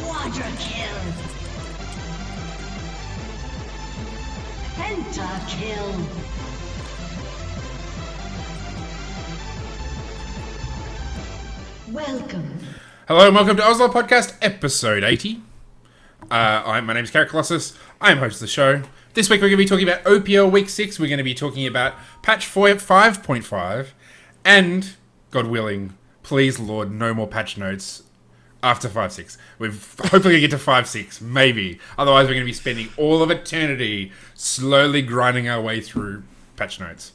Quadra kill. Penta kill. Welcome. Hello and welcome to OzLoL Podcast, episode 80. My name is Carrot Colossus. I am host of the show. This week we're going to be talking about OPL Week 6. We're going to be talking about patch 5.5. And, God willing, please Lord, no more patch notes after 5.6. We're hopefully going to get to 5.6, maybe. Otherwise we're going to be spending all of eternity slowly grinding our way through patch notes.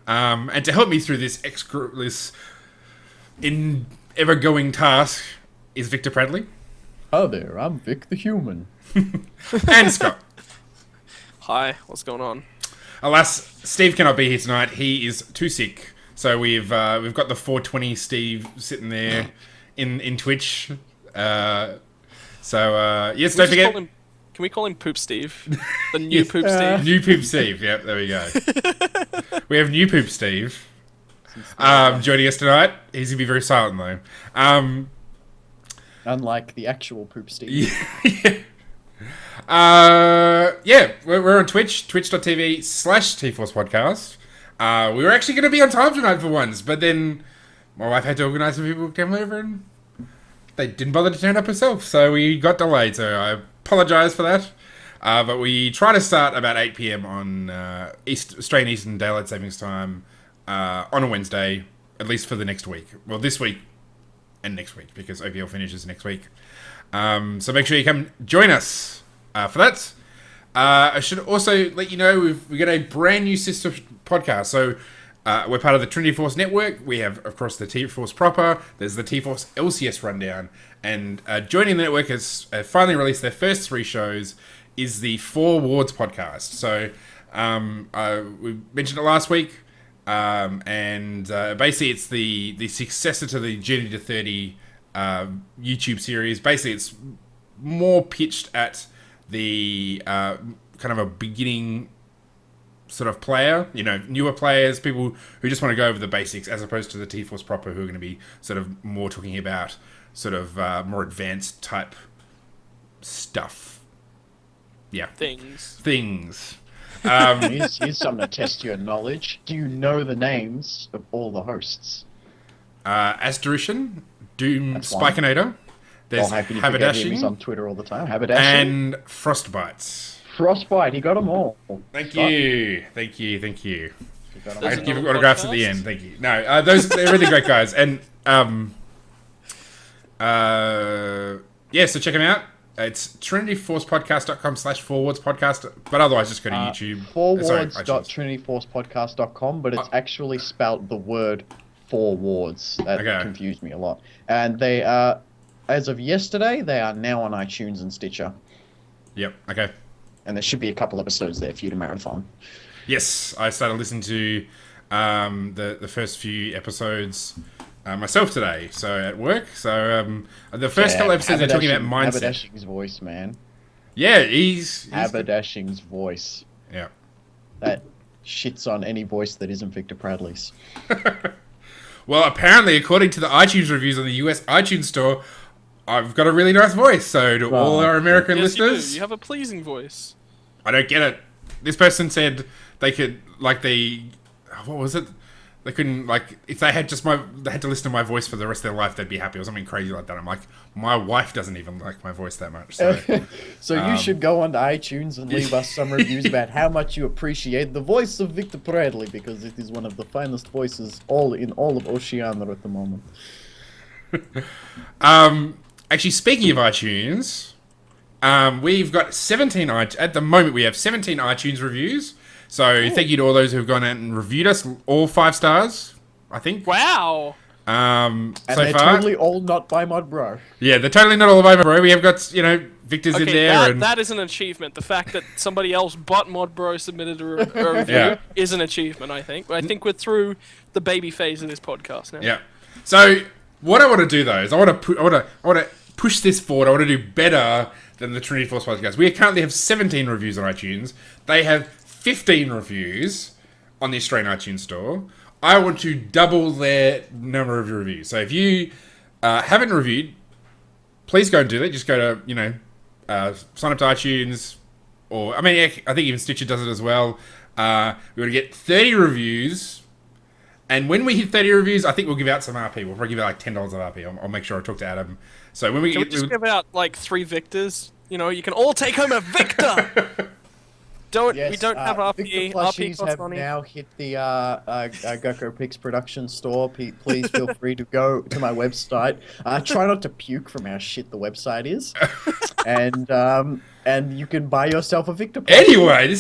And to help me through this ever-going task is Victor Pradley. Oh there, I'm Vic the Human. And Scott. Hi, what's going on? Alas, Steve cannot be here tonight. He is too sick. So we've got the 420 Steve sitting there in Twitch. Yes, don't forget. Can we call him Poop Steve? The new Poop Steve? New Poop Steve. Yep, there we go. We have new Poop Steve joining us tonight. He's going to be very silent though. Unlike the actual Poop Steve. We're on Twitch, twitch.tv/TForce Podcast. We were actually going to be on time tonight for once, but then my wife had to organise some people to come over and they didn't bother to turn up herself, so we got delayed, so I apologise for that. But we try to start about 8 PM on Australian Eastern Daylight Savings Time on a Wednesday, at least for the next week. Well, this week and next week, because OPL finishes next week. So make sure you come join us for that. I should also let you know we've got a brand new sister podcast. So we're part of the Trinity Force Network. We have, of course, the T-Force proper. There's the T-Force LCS rundown. And joining the network has finally released their first 3 shows is the 4 Wards podcast. So we mentioned it last week. Basically it's the successor to the Journey to 30 YouTube series. Basically it's more pitched at the kind of a beginning sort of player, newer players, people who just want to go over the basics, as opposed to the T-Force proper, who are going to be sort of more talking about sort of more advanced type stuff. Yeah. Things. Here's something to test your knowledge. Do you know the names of all the hosts? Asterishan, Doom, Spikeinator. There's Haberdashing. He's on Twitter all the time. Haberdashing. And Frostbites. Frostbite, he got them all. Thank you. I give autographs at the end. Thank you. No, they're really great guys. And so check them out. It's trinityforcepodcast.com/forwardspodcast, but otherwise just go to YouTube. Forwards.trinityforcepodcast.com, but it's actually spelt the word 4 wards. That confused me a lot. And they are, as of yesterday, they are now on iTunes and Stitcher. Yep, okay. And there should be a couple episodes there for you to marathon. Yes, I started listening to the first few episodes myself today, so at work. So the first couple episodes are talking about mindset. Haberdashing's voice, man. Yeah, he's Haberdashing's voice. Yeah. That shits on any voice that isn't Victor Pradley's. Well, apparently, according to the iTunes reviews on the US iTunes store, I've got a really nice voice. So to all our American listeners, you have a pleasing voice. I don't get it. This person said they could, what was it? They couldn't, if they had they had to listen to my voice for the rest of their life, they'd be happy or something crazy like that. I'm like, my wife doesn't even like my voice that much. So, you should go onto iTunes and leave us some reviews about how much you appreciate the voice of Victor Pradley, because it is one of the finest voices in all of Oceania at the moment. Actually, speaking of iTunes, we've got 17, at the moment we have 17 iTunes reviews. So thank you to all those who have gone out and reviewed us, all 5 stars, I think. Wow. And they're totally all not by Mod Bro. Yeah, they're totally not all by Mod Bro. We have got, Victor's in there. That is an achievement. The fact that somebody else but Mod Bro submitted a review is an achievement, I think. I think we're through the baby phase of this podcast now. Yeah. So what I want to do, though, is I want to push this forward. I want to do better than the Trinity Force podcast. We currently have 17 reviews on iTunes. They have 15 reviews on the Australian iTunes store. I want to double their number of reviews. So if you haven't reviewed, please go and do that. Just go to, sign up to iTunes, or, I think even Stitcher does it as well. We want to get 30 reviews, and when we hit 30 reviews, I think we'll give out some RP. We'll probably give out like $10 of RP. I'll make sure I talk to Adam. So when we Can we just give out like 3 victors? You can all take home a victor! Yes, we don't have RP. Victor RP plushies costs have money. now hit the Gecko Pix production store. Please feel free to go to my website. Try not to puke from how shit the website is, and you can buy yourself a Victor plushie. Anyway,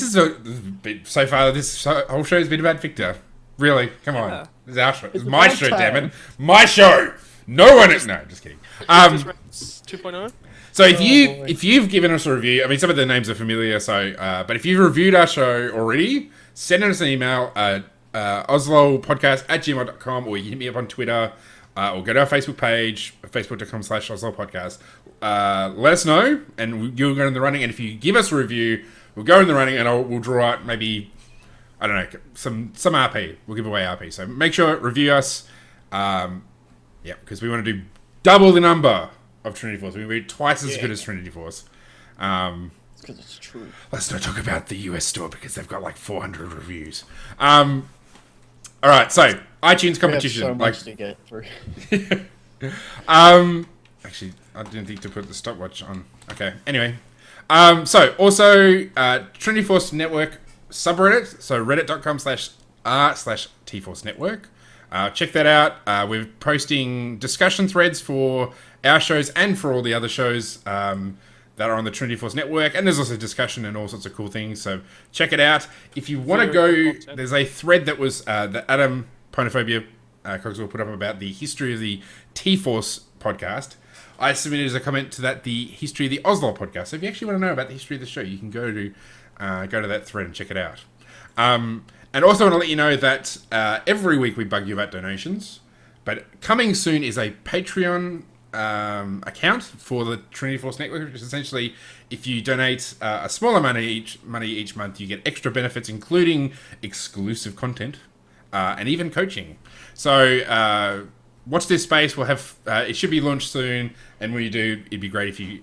so far this whole show has been about Victor. Really? Come on. This is our show. It's my show, damn it. My show! No one is... No, just kidding. 2.0? So if you've given us a review, some of the names are familiar, but if you've reviewed our show already, send us an email at ozlolpodcast@gmail.com, or you can hit me up on Twitter, or go to our Facebook page, facebook.com/ozlolpodcast. Let us know, and you'll go in the running, and if you give us a review, we'll go in the running, and we'll draw out maybe, I don't know, some RP. We'll give away RP. So make sure, review us, because we want to do double the number of Trinity Force. We're twice as good as Trinity Force. Because it's true. Let's not talk about the US store because they've got like 400 reviews. All right, so iTunes competition. We have so much to get through. Actually, I didn't think to put the stopwatch on. Okay. Anyway, so also Trinity Force Network subreddit. So reddit.com/r/tforce network. Check that out. We're posting discussion threads for our shows and for all the other shows that are on the Trinity Force Network. And there's also discussion and all sorts of cool things. So check it out. If you want to go, there's a thread that was that Adam Ponophobia Cogswell put up about the history of the T-Force podcast. I submitted as a comment to that the history of the OzLoL podcast. So if you actually want to know about the history of the show, you can go to that thread and check it out. And also want to let you know that every week we bug you about donations, but coming soon is a Patreon account for the Trinity Force Network, which is essentially if you donate a small amount of money each month, you get extra benefits, including exclusive content and even coaching. So watch this space. We'll have it should be launched soon, and when you do, it'd be great if you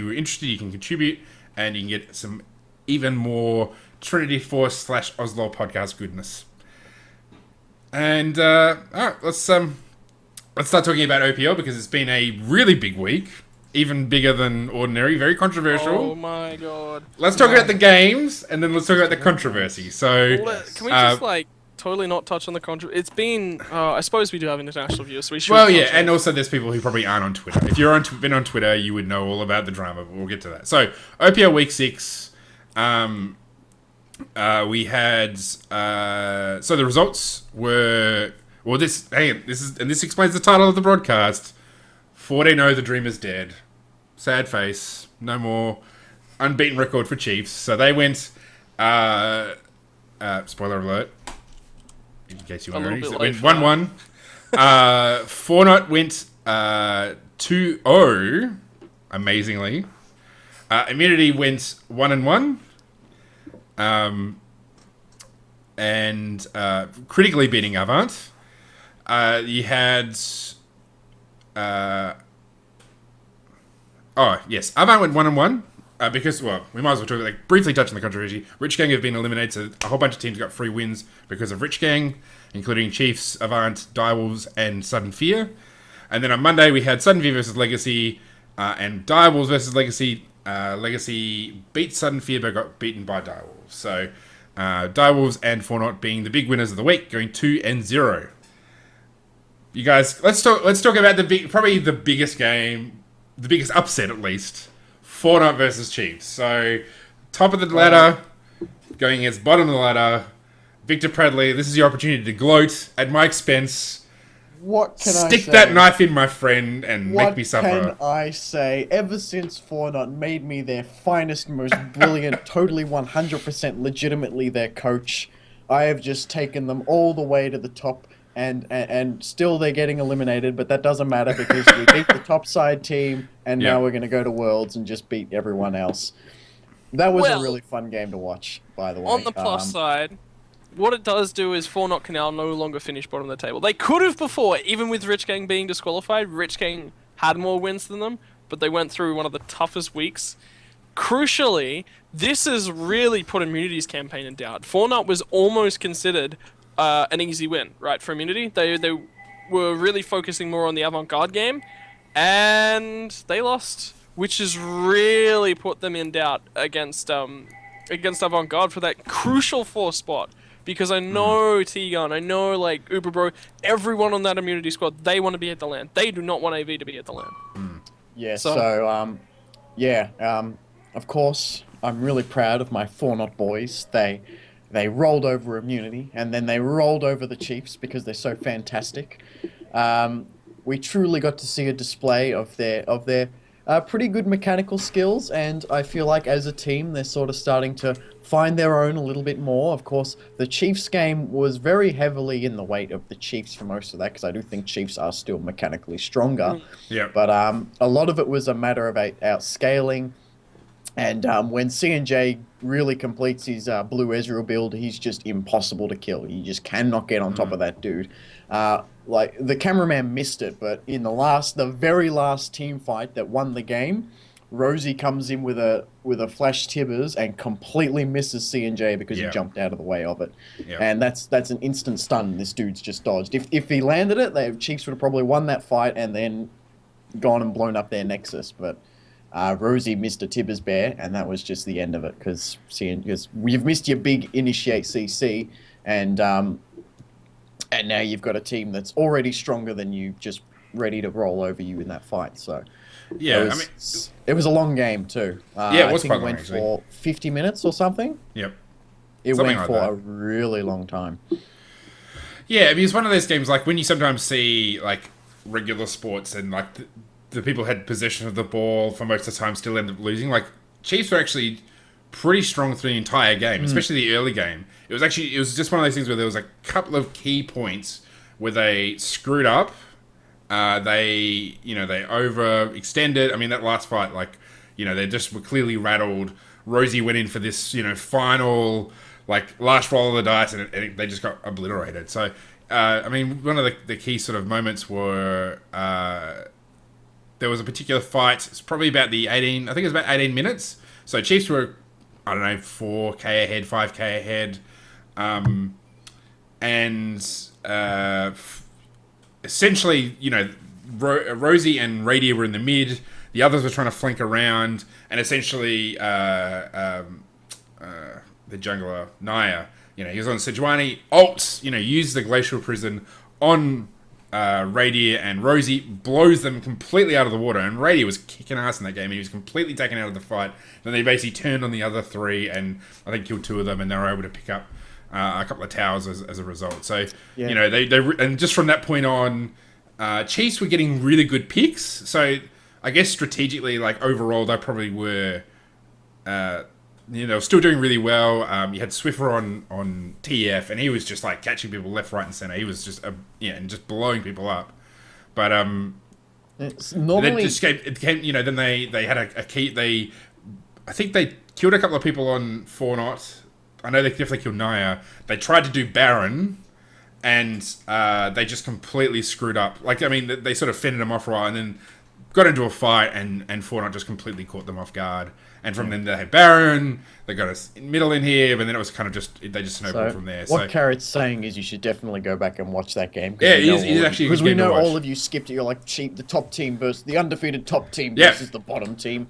were interested, you can contribute and you can get some even more Trinity Force /OzLoL podcast goodness. And all right, let's start talking about OPL because it's been a really big week, even bigger than ordinary, very controversial. Oh my god! Let's talk about the games and then let's talk about the controversy. So can we just totally not touch on the controversy? It's been I suppose we do have international viewers, so we should. Well, yeah, and also there's people who probably aren't on Twitter. If you're been on Twitter, you would know all about the drama. But we'll get to that. So OPL week 6. We had so the results were this explains the title of the broadcast. 14-0, the dream is dead. Sad face, no more. Unbeaten record for Chiefs. So they went spoiler alert in case you were wondering. So it went 1-1. Fortnite went 2-0 amazingly. Immunity went 1-1. And critically beating Avant. You had Avant went 1-1 because we might as well talk briefly touch on the controversy. Rich Gang have been eliminated, so a whole bunch of teams got free wins because of Rich Gang, including Chiefs, Avant, Direwolves, and Sudden Fear. And then on Monday we had Sudden Fear versus Legacy and Direwolves versus Legacy. Legacy beat Sudden Fear but got beaten by Direwolves. So Direwolves and Fortnite being the big winners of the week, going 2-0. You guys, let's talk about probably the biggest game, the biggest upset at least. Fortnite versus Chiefs. So top of the ladder, going against bottom of the ladder. Victor Pradley, this is your opportunity to gloat at my expense. What can I say? Stick that knife in my friend and make me suffer. What can I say? Ever since Fortnite made me their finest, most brilliant, totally 100% legitimately their coach, I have just taken them all the way to the top, and still they're getting eliminated, but that doesn't matter because we beat the top side team, and now we're going to go to Worlds and just beat everyone else. That was a really fun game to watch, by the way. On the plus side, what it does do is Fortnite can now no longer finish bottom of the table. They could have before, even with Rich Gang being disqualified. Rich Gang had more wins than them. but they went through one of the toughest weeks. Crucially, this has really put Immunity's campaign in doubt. Fortnite was almost considered an easy win, right, for Immunity. They were really focusing more on the avant-garde game, and they lost, which has really put them in doubt against avant-garde for that crucial 4th spot. Because I know T-Gun, I know, like, Uber Bro, everyone on that Immunity squad, they want to be at the LAN. They do not want AV to be at the LAN. Yeah, so of course, I'm really proud of my Fortnite boys. They rolled over Immunity, and then they rolled over the Chiefs because they're so fantastic. We truly got to see a display of their pretty good mechanical skills, and I feel like as a team, they're sort of starting to find their own a little bit more. Of course, the Chiefs game was very heavily in the weight of the Chiefs for most of that, because I do think Chiefs are still mechanically stronger. Yeah. But a lot of it was a matter of outscaling. And when C&J really completes his Blue Ezreal build, he's just impossible to kill. You just cannot get on top of that dude. Like, the cameraman missed it, but in the very last team fight that won the game, Rosie comes in with a flash tibbers and completely misses C&J because he jumped out of the way of it. Yep. And that's an instant stun this dude's just dodged. If he landed it, the Chiefs would have probably won that fight and then gone and blown up their Nexus. But Rosie missed a Tibbers bear, and that was just the end of it, because you've missed your big initiate CC, and now you've got a team that's already stronger than you, just ready to roll over you in that fight. So yeah, it was a long game too. Yeah, it was I think quite it went long, for 50 minutes or something. Yep. It Something went like for that. a really long time. Yeah, I mean, it's one of those games, like, when you sometimes see, like, regular sports and, like, the people had possession of the ball for most of the time, still end up losing. Like, Chiefs were actually pretty strong through the entire game, especially the early game. It was just one of those things where there was a couple of key points where they screwed up. They overextended. I mean, that last fight, like, they just were clearly rattled. Rosie went in for this, final, like, last roll of the dice, and they just got obliterated. So, I mean, one of the key sort of moments were there was a particular fight. It's probably about I think it was about 18 minutes. So Chiefs were, I don't know, 4K ahead, 5K ahead. Essentially, Rosie and Radier were in the mid. The others were trying to flank around, and essentially, the jungler Naya, he was on Sejuani, ults, used the Glacial Prison on Radier, and Rosie blows them completely out of the water. And Radier was kicking ass in that game. He was completely taken out of the fight. Then they basically turned on the other three, and I think killed 2 of them, and they were able to pick up a couple of towers as a result. So, they and just from that point on, Chiefs were getting really good picks. So I guess strategically, like, overall, they probably were, still doing really well. You had Swiffer on TF, and he was just, like, catching people left, right, and center. He was just, and just blowing people up. But It's normally... then they had a key. I think they killed a couple of people on Fortnite. I know they definitely killed Naya. They tried to do Baron, and they just completely screwed up. Like, I mean, they sort of fended them off for a while, and then got into a fight, and Fortnite just completely caught them off guard. And from then they had Baron, they got us middle in here, but then it was kind of they just snowballed from there. What Carrot's saying is you should definitely go back and watch that game. Yeah, he's actually because we know all of you skipped it. You're like, the top team versus the undefeated top team versus the bottom team.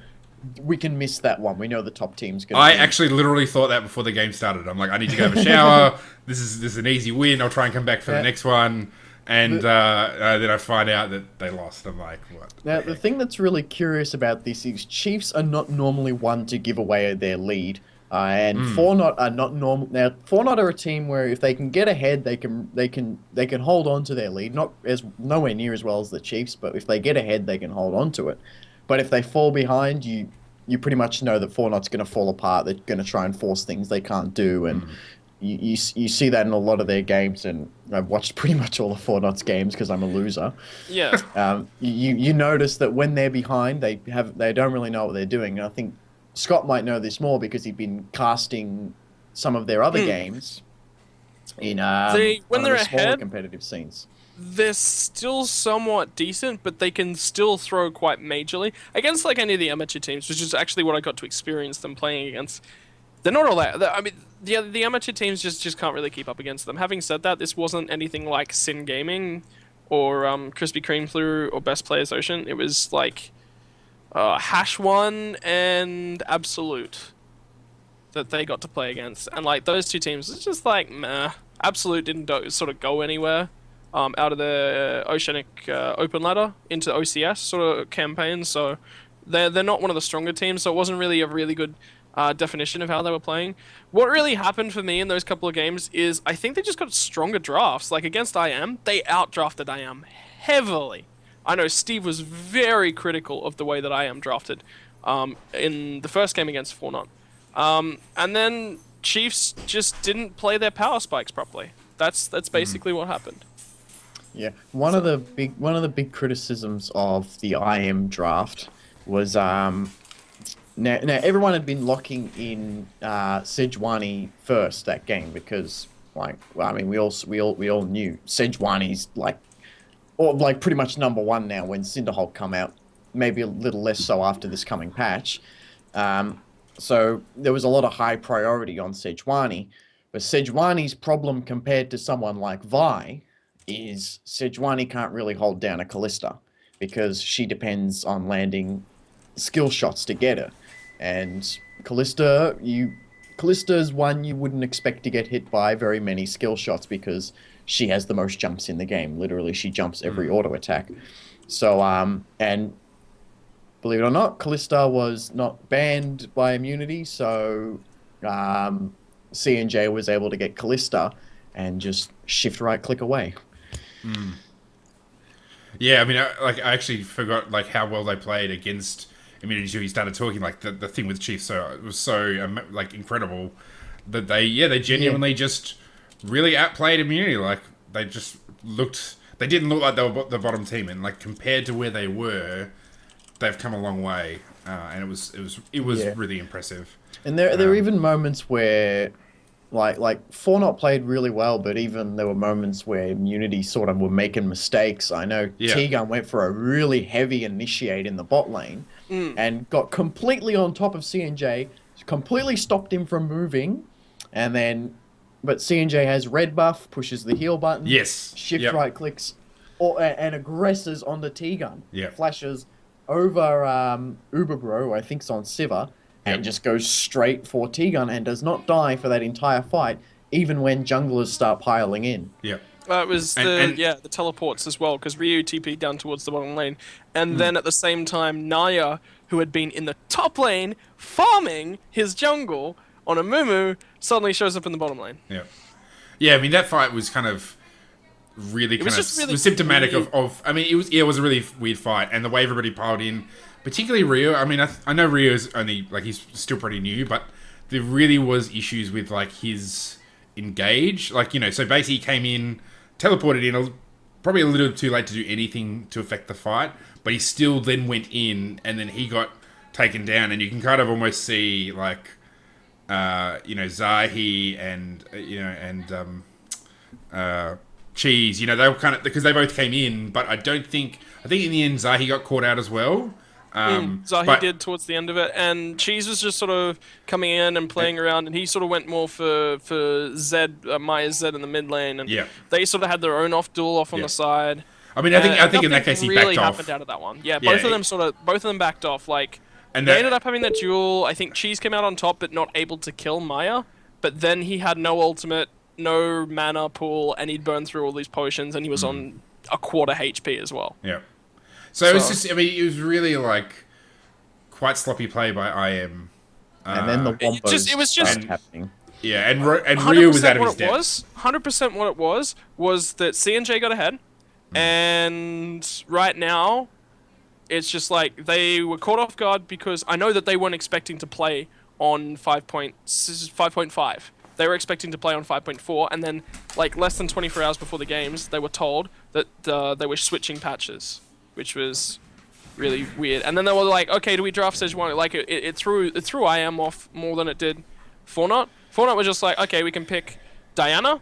We can miss that one. We know the top team's going to I actually literally thought that before the game started. I'm like, I need to go have a shower. This is an easy win. I'll try and come back for the next one. And then I find out that they lost. I'm like, what? Now, the thing that's really curious about this is Chiefs are not normally one to give away their lead. And Fortnite are not normal. Now, Fortnite are a team where if they can get ahead, they can hold on to their lead. Nowhere near as well as the Chiefs, but if they get ahead, they can hold on to it. But if they fall behind, you pretty much know that Fortnite's going to fall apart. They're going to try and force things they can't do, and you see that in a lot of their games. And I've watched pretty much all of Fortnite's games because I'm a loser. Yeah. You notice that when they're behind, they don't really know what they're doing. And I think Scott might know this more because he's been casting some of their other games in when they're smaller ahead, competitive scenes. they're still somewhat decent, but they can still throw quite majorly against like any of the amateur teams, which is actually what I got to experience them playing against. They're not all that. I mean, the amateur teams just can't really keep up against them. Having said that, this wasn't anything like Sin Gaming or Krispy Kreme Flu or Best Players Ocean. It was like Hash One and Absolute that they got to play against, and like those two teams, it's just like meh. Absolute didn't sort of go anywhere out of the Oceanic Open Ladder into OCS sort of campaign, so they're not one of the stronger teams. So it wasn't really a really good definition of how they were playing. What really happened for me in those couple of games is I think they just got stronger drafts. Like against IM, they outdrafted IM heavily. I know Steve was very critical of the way that IM drafted in the first game against Fortnite. And then Chiefs just didn't play their power spikes properly. That's basically what happened. Yeah, one of the big criticisms of the IM draft was now everyone had been locking in Sejuani first that game because we all knew Sejuani's like pretty much number one now when Cinderhulk come out, maybe a little less so after this coming patch. So there was a lot of high priority on Sejuani, but Sejuani's problem compared to someone like Vi is Sejuani can't really hold down a Callista because she depends on landing skill shots to get her. And Callista's one you wouldn't expect to get hit by very many skill shots because she has the most jumps in the game. Literally, she jumps every auto attack. So, and believe it or not, Callista was not banned by immunity, so C&J was able to get Callista and just shift right click away. Yeah, I mean, I actually forgot like how well they played against immunity until he started talking. Like the thing with Chiefs, so it was so like incredible that they genuinely just really outplayed immunity. Like they just looked, they didn't look like they were the bottom team, and like compared to where they were, they've come a long way, and it was really impressive. And there were even moments where, like Fortnite played really well, but even there were moments where Immunity sort of were making mistakes. I know T-Gun went for a really heavy initiate in the bot lane and got completely on top of C&J, completely stopped him from moving, and then, but C&J has red buff, pushes the heal button, shift right clicks, and aggresses on the T-Gun, flashes over Uber Bro, I think's on Siva, and just goes straight for T-Gun and does not die for that entire fight, even when junglers start piling in. Yeah. It was the teleports as well, because Ryu TP'd down towards the bottom lane. And then at the same time, Naya, who had been in the top lane, farming his jungle on a Mumu, suddenly shows up in the bottom lane. Yeah. Yeah, I mean, that fight was kind of really was symptomatic of I mean, it was a really weird fight, and the way everybody piled in, particularly Ryu. I mean, I know Ryu's only, like, he's still pretty new, but there really was issues with, like, his engage. Like, you know, so basically he came in, teleported in, probably a little too late to do anything to affect the fight, but he still then went in, and then he got taken down, and you can kind of almost see, like, you know, Zahi and, you know, and Cheese, you know, they were kind of, because they both came in, but I think in the end Zahi got caught out as well. Zahi did towards the end of it, and Cheese was just sort of coming in and playing around, and he sort of went more for Zed, Maya's Zed in the mid lane, and they sort of had their own duel off on the side. I mean, I think in that case he really backed off. Happened out of that one. Yeah, both of them backed off. Like, and they ended up having that duel. I think Cheese came out on top, but not able to kill Maya. But then he had no ultimate, no mana pool, and he'd burn through all these potions, and he was on a quarter HP as well. Yeah. So it was just, I mean, it was really, like, quite sloppy play by IM. And then the wombos it was just happening. Yeah, and Ryu was out of his depth. 100% what it was that C&J got ahead, and right now, it's just like, they were caught off guard because I know that they weren't expecting to play on 5.5. They were expecting to play on 5.4, and then, like, less than 24 hours before the games, they were told that they were switching patches, which was really weird. And then they were like, okay, do we draft Sejuani? Like, it threw IM off more than it did Fortnite. Fortnite was just like, okay, we can pick Diana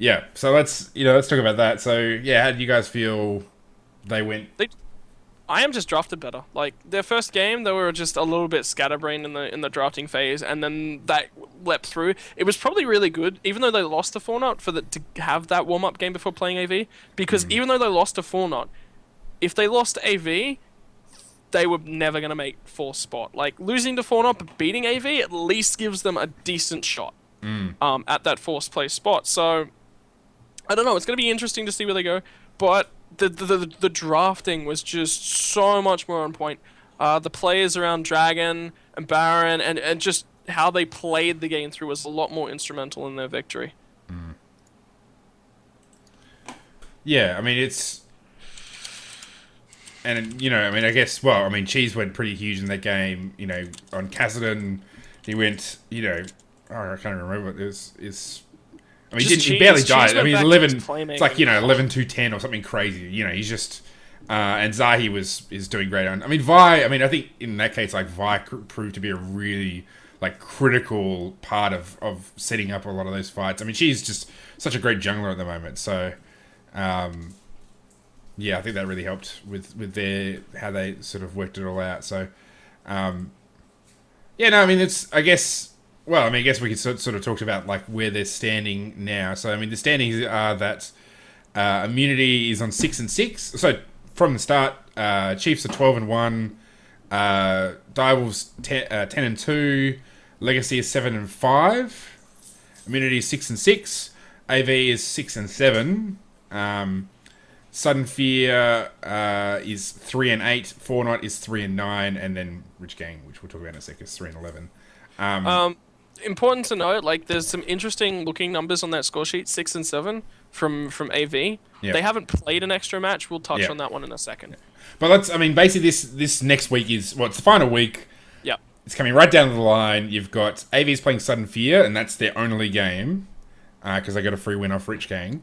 Yeah, so let's talk about that. So yeah, how did you guys feel they went? I am just drafted better. Like their first game, they were just a little bit scatterbrained in the drafting phase, and then that leapt through. It was probably really good, even though they lost to Fortnite, to have that warm up game before playing AV. Because even though they lost to Fortnite, if they lost to AV, they were never gonna make fourth spot. Like losing to Fortnite but beating AV at least gives them a decent shot at that fourth place spot. So I don't know. It's gonna be interesting to see where they go, but the drafting was just so much more on point. The players around Dragon and Baron and just how they played the game through was a lot more instrumental in their victory. Yeah, I mean it's, and I mean I guess Cheese went pretty huge in that game. On Kassadin, he went. I can't remember what it is. I mean, he barely died. I mean, 11. It's like 11-2-10 or something crazy. He's just. And Zahi is doing great. I mean, Vi. I mean, I think in that case, like Vi proved to be a really critical part of setting up a lot of those fights. I mean, she's just such a great jungler at the moment. So, yeah, I think that really helped with their how they sort of worked it all out. So, yeah, no, I mean, it's I guess. Well, I mean, I guess we could sort of talk about where they're standing now. So, I mean, the standings are that Immunity is on 6-6. So, from the start, Chiefs are 12-1, Direwolves 10-2, Legacy is 7-5, Immunity is 6-6, AV is 6-7, Sudden Fear is 3-8, Fortnite is 3-9, and then Rich Gang, which we'll talk about in a sec, is 3-11. Important to note, there's some interesting looking numbers on that score sheet, 6 and 7 from AV. Yep. They haven't played an extra match. We'll touch on that one in a second. But basically this next week is, it's the final week. Yeah. It's coming right down to the line. You've got AV's playing Sudden Fear, and that's their only game, because they got a free win off Rich Gang.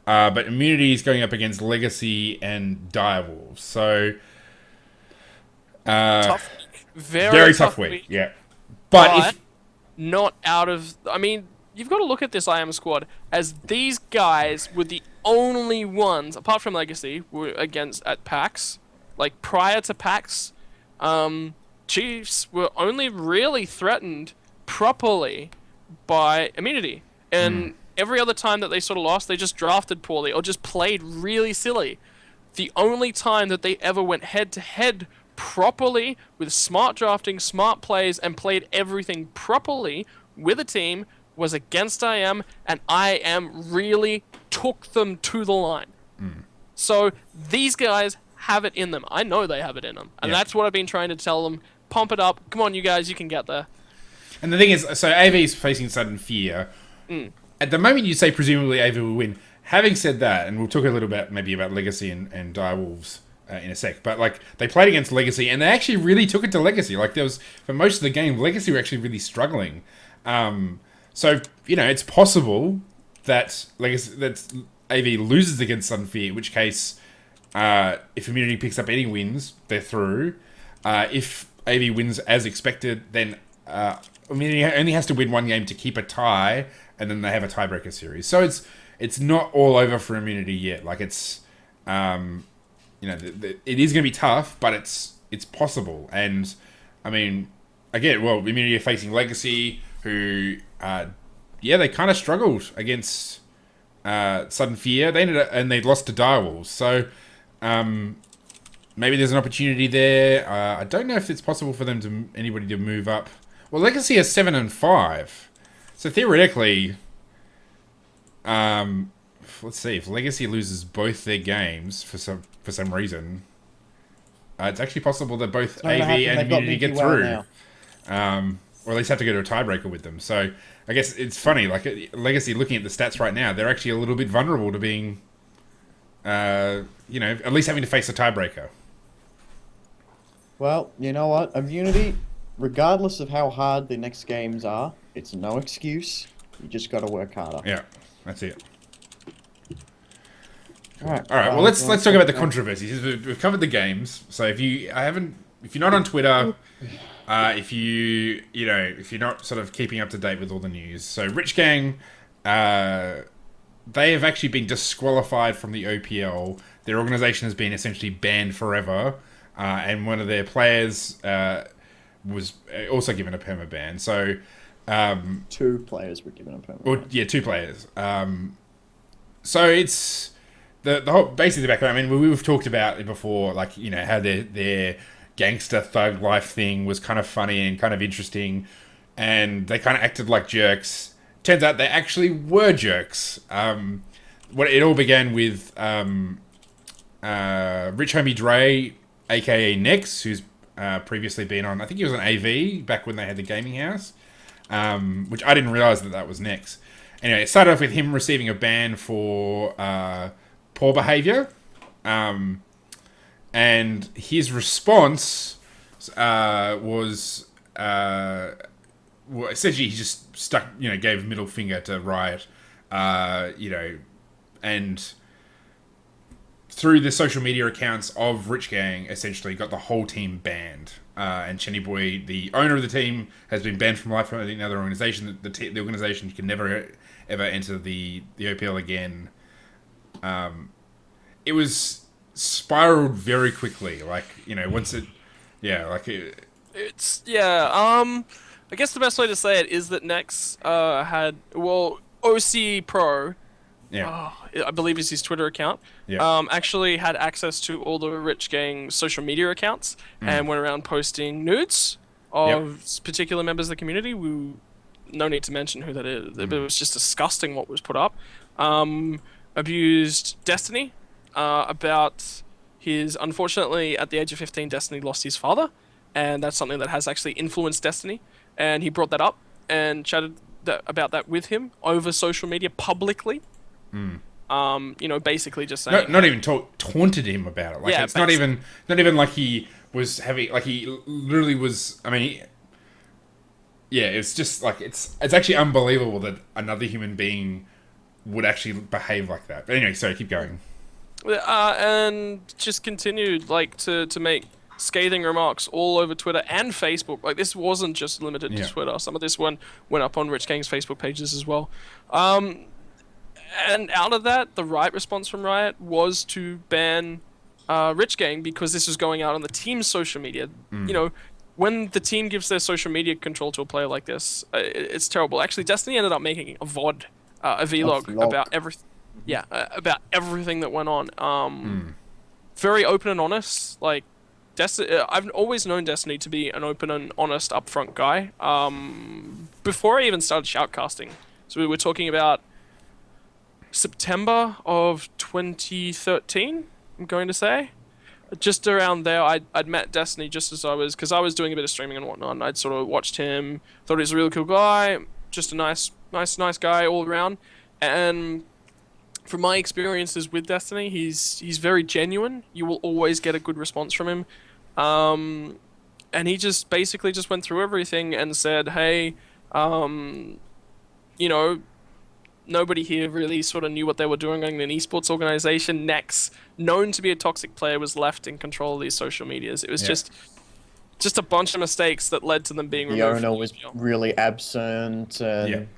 But Immunity is going up against Legacy and Direwolves. So, tough week. Very tough week. Yeah. But not out of... I mean, you've got to look at this IM squad as these guys were the only ones, apart from Legacy, were against at PAX. Prior to PAX, Chiefs were only really threatened properly by Immunity. And every other time that they sort of lost, they just drafted poorly or just played really silly. The only time that they ever went head-to-head properly with smart drafting, smart plays, and played everything properly with a team was against IM, and IM really took them to the line. So these guys have it in them. I know they have it in them, and that's what I've been trying to tell them. Pump it up. Come on, you guys, you can get there. And the thing is, so AV is facing Sudden Fear. At the moment, you say presumably AV will win. Having said that, and we'll talk a little bit maybe about Legacy and Direwolves in a sec, but they played against Legacy and they actually really took it to Legacy. There was, for most of the game, Legacy were actually really struggling. So it's possible that AV loses against Sudden Fear, in which case, if Immunity picks up any wins, they're through. If AV wins as expected, then Immunity only has to win one game to keep a tie, and then they have a tiebreaker series. So it's not all over for Immunity yet. It's it is going to be tough, but it's possible. And I mean, again, Immunity are facing Legacy, who they kind of struggled against Sudden Fear. They ended up, and they lost to Direwolves. So maybe there's an opportunity there. I don't know if it's possible for anybody to move up. Well, Legacy is 7-5, so theoretically, let's see, if Legacy loses both their games for some reason, it's actually possible that both AV and Immunity get through, or at least have to go to a tiebreaker with them. So I guess it's funny, Legacy, looking at the stats right now, they're actually a little bit vulnerable to being, at least having to face a tiebreaker. Well, you know what? Immunity, regardless of how hard the next games are, it's no excuse. You just got to work harder. Yeah, that's it. All right. Well, let's talk about the controversies. We've covered the games. So if you're not on Twitter, if you're not sort of keeping up to date with all the news. So Rich Gang they have actually been disqualified from the OPL. Their organization has been essentially banned forever, and one of their players was also given a perma ban. So, 2 players were given a perma well, ban. yeah, 2 players. So it's the whole basically the background. I mean, we've talked about it before, like how their gangster thug life thing was kind of funny and kind of interesting, and they kind of acted like jerks. Turns out they actually were jerks. What it all began with Rich Homie Dre, aka Nex, who's previously been on. I think he was on AV back when they had the gaming house, which I didn't realize that was Nex. Anyway, it started off with him receiving a ban for poor behavior, and his response was essentially he just gave a middle finger to Riot, and through the social media accounts of Rich Gang, essentially got the whole team banned. And Chenny Boy, the owner of the team, has been banned from life from another organization. The organization can never ever enter the OPL again. It was spiraled very quickly. Once it, It's I guess the best way to say it is that Nex had OC Pro. yeah, I believe is his Twitter account. Yeah. Actually had access to all the Rich Gang social media accounts and went around posting nudes of particular members of the community. No need to mention who that is. It was just disgusting what was put up. Abused Destiny about his... Unfortunately, at the age of 15, Destiny lost his father, and that's something that has actually influenced Destiny. And he brought that up and chatted about that with him over social media publicly. Basically just saying... not even taunted him about it. It's not even like he was having... he literally was... I mean... it's just it's actually unbelievable that another human being would actually behave like that. But anyway, sorry, keep going. And just continued to make scathing remarks all over Twitter and Facebook. This wasn't just limited to Twitter. Some of this went up on Rich Gang's Facebook pages as well. And out of that, the right response from Riot was to ban Rich Gang because this was going out on the team's social media. When the team gives their social media control to a player like this, it's terrible. Actually, Destiny ended up making a VOD, a vlog about everything. Yeah, about everything that went on. Very open and honest. I've always known Destiny to be an open and honest, upfront guy. Before I even started shoutcasting, so we were talking about September of 2013. I'm going to say. Just around there, I'd met Destiny just as because I was doing a bit of streaming and whatnot, and I'd sort of watched him, thought he was a really cool guy, just a nice guy all around. And from my experiences with Destiny, he's very genuine. You will always get a good response from him. And he just basically just went through everything and said, hey, nobody here really sort of knew what they were doing in an esports organization. Nex, known to be a toxic player, was left in control of these social medias. It was just a bunch of mistakes that led to them being removed. The owner was really absent, and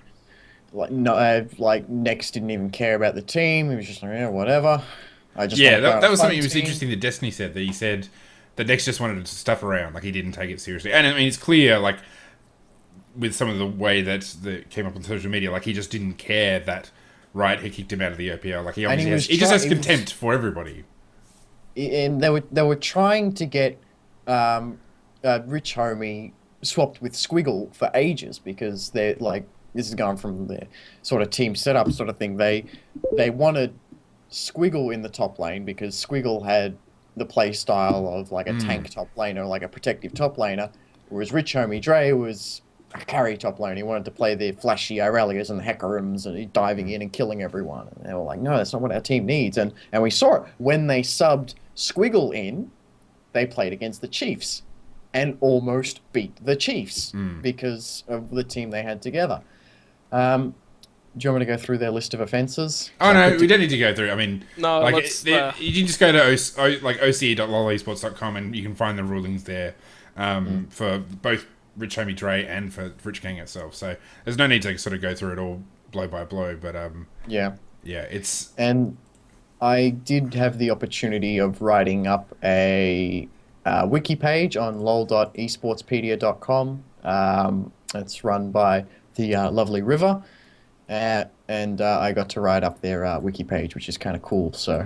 Nex didn't even care about the team. He was just like, whatever. That was something that was interesting that Destiny said. That he said that Nex just wanted to stuff around, he didn't take it seriously. And I mean, it's clear, with some of the way that came up on social media, he just didn't care that Riot had kicked him out of the OPL. He just has contempt for everybody. And they were trying to get Rich Homie swapped with Squiggle for ages because they're this is going from the sort of team setup sort of thing. They wanted Squiggle in the top lane because Squiggle had the play style of a tank top laner, a protective top laner, whereas Rich Homie Dre was a carry top lane. He wanted to play the flashy Aurelias and the Hecarims and diving in and killing everyone. And they were like, no, that's not what our team needs. And we saw it. When they subbed Squiggle in, they played against the Chiefs and almost beat the Chiefs because of the team they had together. Do you want me to go through their list of offences? Oh, no, we don't need to go through. I mean, no, you can just go to oce.lolesports.com and you can find the rulings there for both Rich Homie Dre and for Rich Gang itself. So there's no need to sort of go through it all blow by blow. But Yeah, it's And I did have the opportunity of writing up a wiki page on lol.esportspedia.com. It's run by the lovely River, and I got to write up their wiki page, which is kind of cool. So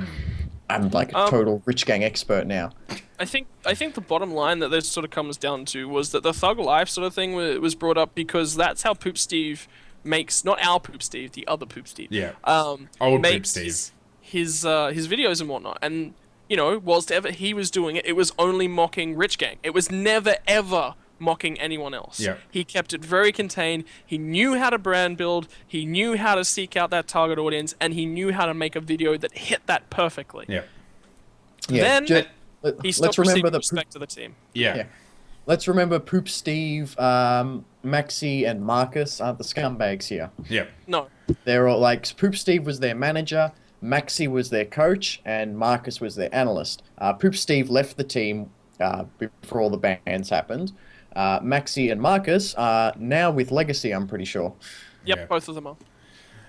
I'm like a Um, total Rich Gang expert now. I think the bottom line that this sort of comes down to was that the Thug Life sort of thing was brought up because that's how Poop Steve makes, not our Poop Steve, the other Poop Steve. yeah. Old Poop Makes Steve. his videos and whatnot. And you know, whilst ever he was doing it, it was only mocking Rich Gang. It was never ever mocking anyone else. Yeah. He kept it very contained. He knew how to brand build. He knew how to seek out that target audience, and he knew how to make a video that hit that perfectly. Yeah. Yeah, Then he let's stopped remember receiving the respect to the team. Yeah. Yeah. Let's remember Poop Steve, Maxi, and Marcus aren't the scumbags here. Yeah. No. They're all like Poop Steve was their manager, Maxi was their coach, and Marcus was their analyst. Poop Steve left the team before all the bans happened. Maxi and Marcus are now with Legacy, I'm pretty sure. Yep, Yeah. both of them are.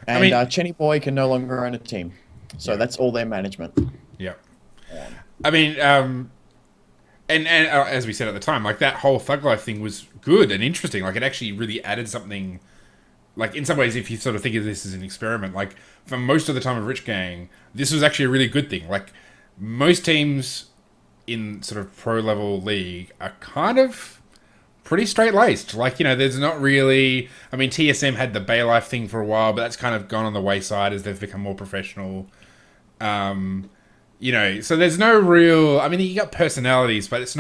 And mean- Chenny Boy can no longer own a team. So that's all their management. Yeah. I mean, and as we said at the time, like that whole Thug Life thing was good and interesting. Like it actually really added something. Like in some ways, if you sort of think of this as an experiment, like for most of the time of Rich Gang, this was actually a really good thing. Like most teams in sort of pro level league are kind of pretty straight laced. Like, you know, there's not really. I mean, TSM had the Bay Life thing for a while, but that's kind of gone on the wayside as they've become more professional. You know, so there's no real. I mean, you got personalities, but it's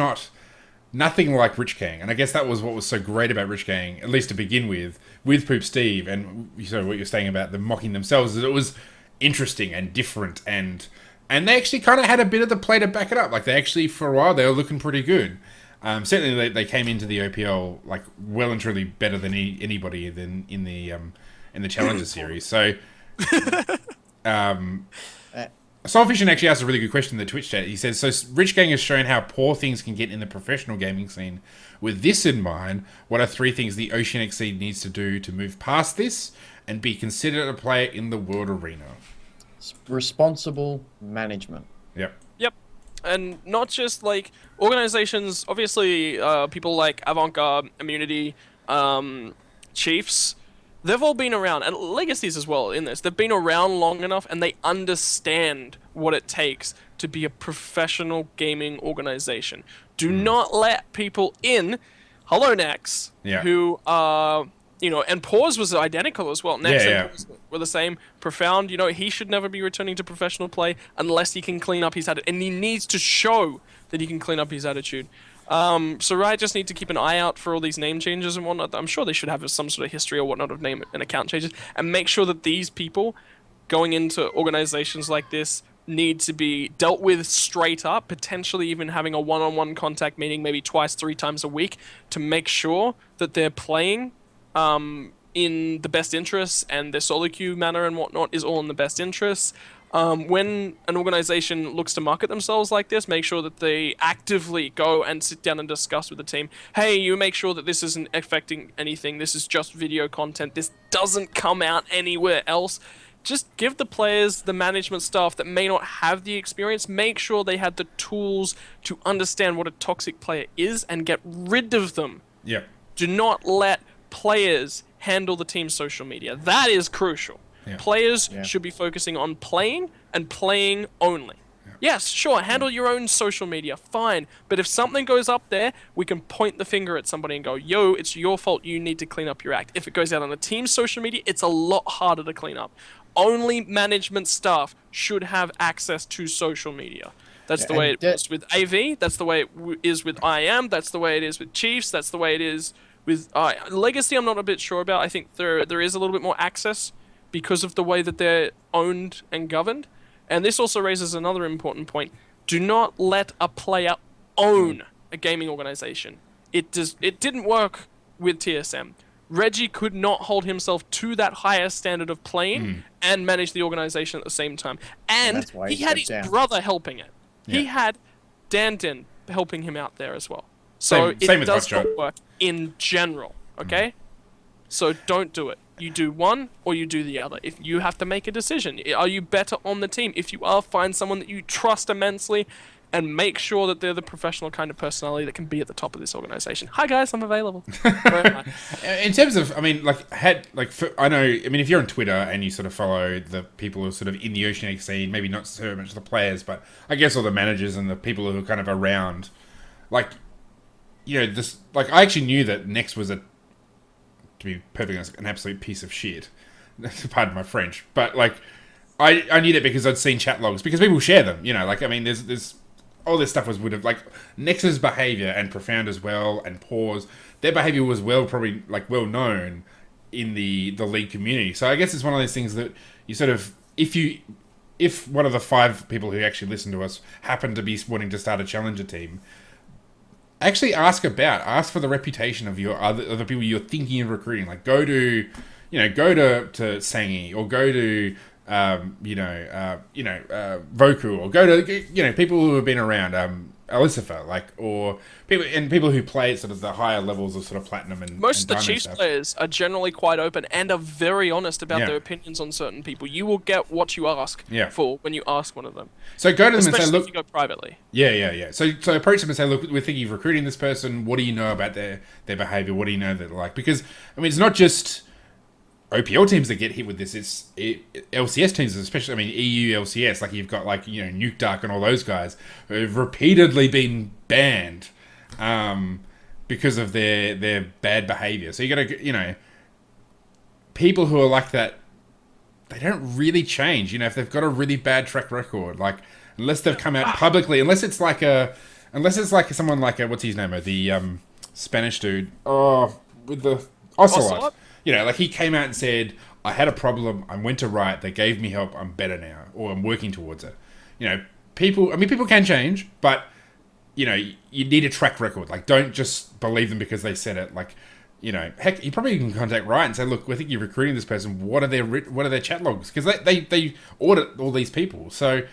nothing like Rich Gang. And I guess that was what was so great about Rich Gang, at least to begin with Poop Steve, and so what you're saying about them mocking themselves, is it was interesting and different, and they actually kind of had a bit of the play to back it up. Like they actually, for a while, they were looking pretty good. Certainly, they came into the OPL like well and truly better than anybody in the Challenger series. So. Soulfishin actually asked a really good question in the Twitch chat. He says, so Rich Gang has shown how poor things can get in the professional gaming scene. With this in mind, what are 3 things the Oceanic Seed needs to do to move past this and be considered a player in the world arena? Responsible management. Yep. Yep. And not just like organizations, obviously people like Avant-Garde, Immunity, Chiefs, they've all been around, and Legacies as well in this. They've been around long enough and they understand what it takes to be a professional gaming organization. Do not let people in, hello Nex, Yeah. who are, you know, and Pause was identical as well. Nex Yeah, and Pause were the same. Profound, you know, he should never be returning to professional play unless he can clean up his attitude, and he needs to show that he can clean up his attitude. So Riot just need to keep an eye out for all these name changes and whatnot. I'm sure they should have some sort of history or whatnot of name and account changes, and make sure that these people going into organizations like this need to be dealt with straight up, potentially even having a one-on-one contact meeting maybe 2-3 times a week to make sure that they're playing in the best interests, and their solo queue manner and whatnot is all in the best interests. When an organization looks to market themselves like this, make sure that they actively go and sit down and discuss with the team. Hey, you make sure that this isn't affecting anything. This is just video content. This doesn't come out anywhere else. Just give the players, the management staff that may not have the experience, make sure they had the tools to understand what a toxic player is and get rid of them. Yep. Do not let players handle the team's social media. That is crucial. Yeah. Players Yeah. should be focusing on playing and playing only. Yes, sure, handle your own social media, fine. But if something goes up there, we can point the finger at somebody and go, yo, it's your fault, you need to clean up your act. If it goes out on a team's social media, it's a lot harder to clean up. Only management staff should have access to social media. That's the way it is with AV, that's the way it is with IAM, that's the way it is with Chiefs, that's the way it is with Legacy. I'm not a bit sure about. I think there is a little bit more access because of the way that they're owned and governed. And this also raises another important point. Do not let a player own a gaming organization. It didn't work with TSM. Reggie could not hold himself to that higher standard of playing and manage the organization at the same time. And that's why he he had his stepped down. brother helping it. He Yeah. had Danton helping him out there as well. So Same it with does Hotshot. not work in general, okay? So don't do it. You do one or you do the other. If you have to make a decision, are you better on the team? If you are, find someone that you trust immensely and make sure that they're the professional kind of personality that can be at the top of this organization. Hi guys, I'm available. In terms of, I mean, I know, I mean, if you're on Twitter and you sort of follow the people who are sort of in the Oceanic scene, maybe not so much the players, but I guess all the managers and the people who are kind of around, like, you know, this, like, I actually knew that Next was to be perfectly honest, an absolute piece of shit. Pardon my French, but like, I knew that because I'd seen chat logs, because people share them, you know, like, I mean, there's all this stuff would have, like, Nex's behavior, and Profound as well, and Pause, their behavior was probably well known in the league community. So I guess it's one of those things that you sort of, if one of the 5 people who actually listen to us happen to be wanting to start a challenger team, actually ask for the reputation of your other people you're thinking of recruiting. Like, go to Sangi, or go to Voku, or go to people who have been around, Elisifer, or people who play at sort of the higher levels of sort of platinum and most of the diamond Chiefs stuff. players are generally quite open and are very honest about their opinions on certain people. You will get what you ask for when you ask one of them. So go to them Especially and say, look, if you go privately. Yeah. So approach them and say, look, we're thinking of recruiting this person. What do you know about their behavior? What do you know that they're like? Because, I mean, it's not just OPL teams that get hit with this. It's LCS teams, especially. I mean, EU LCS. Like, you've got Nuke Dark and all those guys who've repeatedly been banned because of their bad behavior. So you got to people who are like that. They don't really change. If they've got a really bad track record, like, unless they've come out publicly, unless it's like someone like what's his name, the Spanish dude, with the Ocelot. Like, he came out and said, I had a problem, I went to Riot, they gave me help, I'm better now, or I'm working towards it. People can change, but, you need a track record. Like, don't just believe them because they said it. Like, heck, you probably can contact Riot and say, look, we think you're recruiting this person, what are their chat logs? Because they audit all these people. So,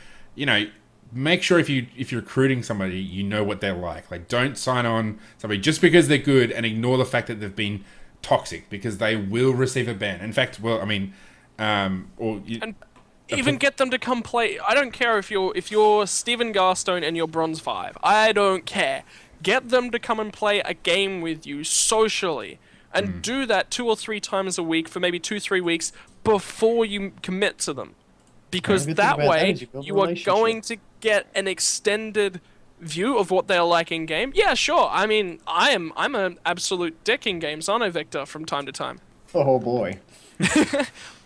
make sure if you're recruiting somebody, you know what they're like. Like, don't sign on somebody just because they're good and ignore the fact that they've been toxic, because they will receive a ban. In fact, Even get them to come play. I don't care if you're Steven Garstone and you're Bronze 5. I don't care. Get them to come and play a game with you socially, and do that 2 or 3 times a week for maybe 2-3 weeks before you commit to them, because that way you are going to get an extended view of what they're like in game. Yeah, sure. I mean, I'm an absolute dick in games, aren't I, Victor? From time to time. Oh boy.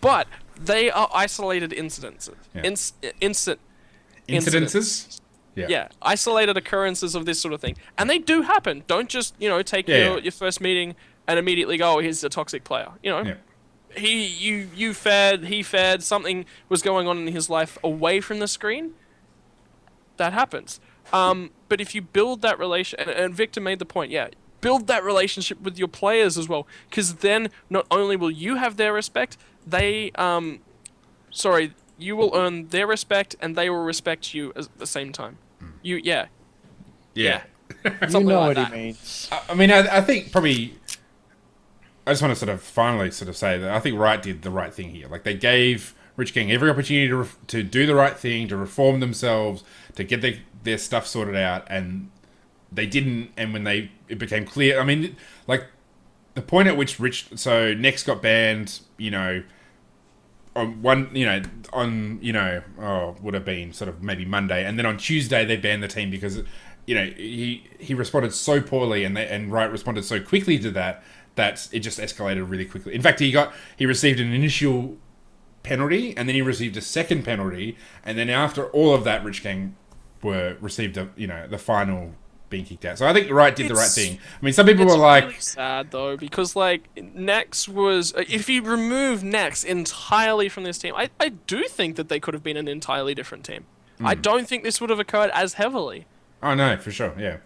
But they are isolated incidences. Incidences? Yeah, isolated occurrences of this sort of thing, and they do happen. Don't just take your first meeting and immediately go, oh, he's a toxic player. He fed, something was going on in his life away from the screen. That happens. But if you build that relation, and Victor made the point, build that relationship with your players as well, because then not only will you have their respect, you will earn their respect, and they will respect you at the same time. Yeah. You know what he means. I mean, I think probably, I just want to sort of finally sort of say that I think Riot did the right thing here. Like, they gave Rich Gang every opportunity to do the right thing, to reform themselves, to get their stuff sorted out, and they didn't. And when it became clear, I mean, like, the point at which Next got banned, would have been sort of maybe Monday, and then on Tuesday they banned the team because he responded so poorly, and Riot responded so quickly to that it just escalated really quickly. In fact, he received an initial penalty, and then he received a second penalty, and then after all of that, Rich Gang received the final being kicked out. So I think Riot did the right thing. I mean, some people were like, really sad though, because like Nex was, if you remove Nex entirely from this team, I do think that they could have been an entirely different team. I don't think this would have occurred as heavily. Oh no, for sure, yeah.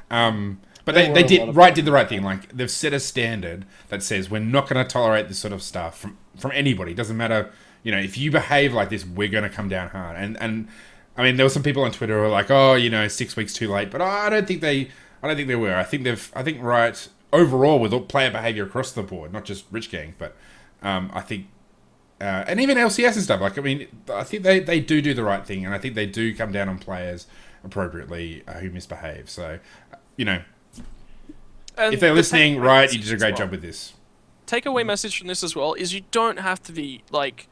But Riot did the right thing. Like, they've set a standard that says we're not going to tolerate this sort of stuff from anybody. It doesn't matter, if you behave like this, we're going to come down hard. And I mean, there were some people on Twitter who were like, "Oh, 6 weeks too late," but I don't think they were. I think Riot overall, with all player behavior across the board, not just Rich Gang, but I think, and even LCS and stuff. Like, I mean, I think they do the right thing, and I think they do come down on players appropriately who misbehave. So, And if they're the listening, takeaway right, you message did a as great well. job with this. Takeaway message from this as well is you don't have to be like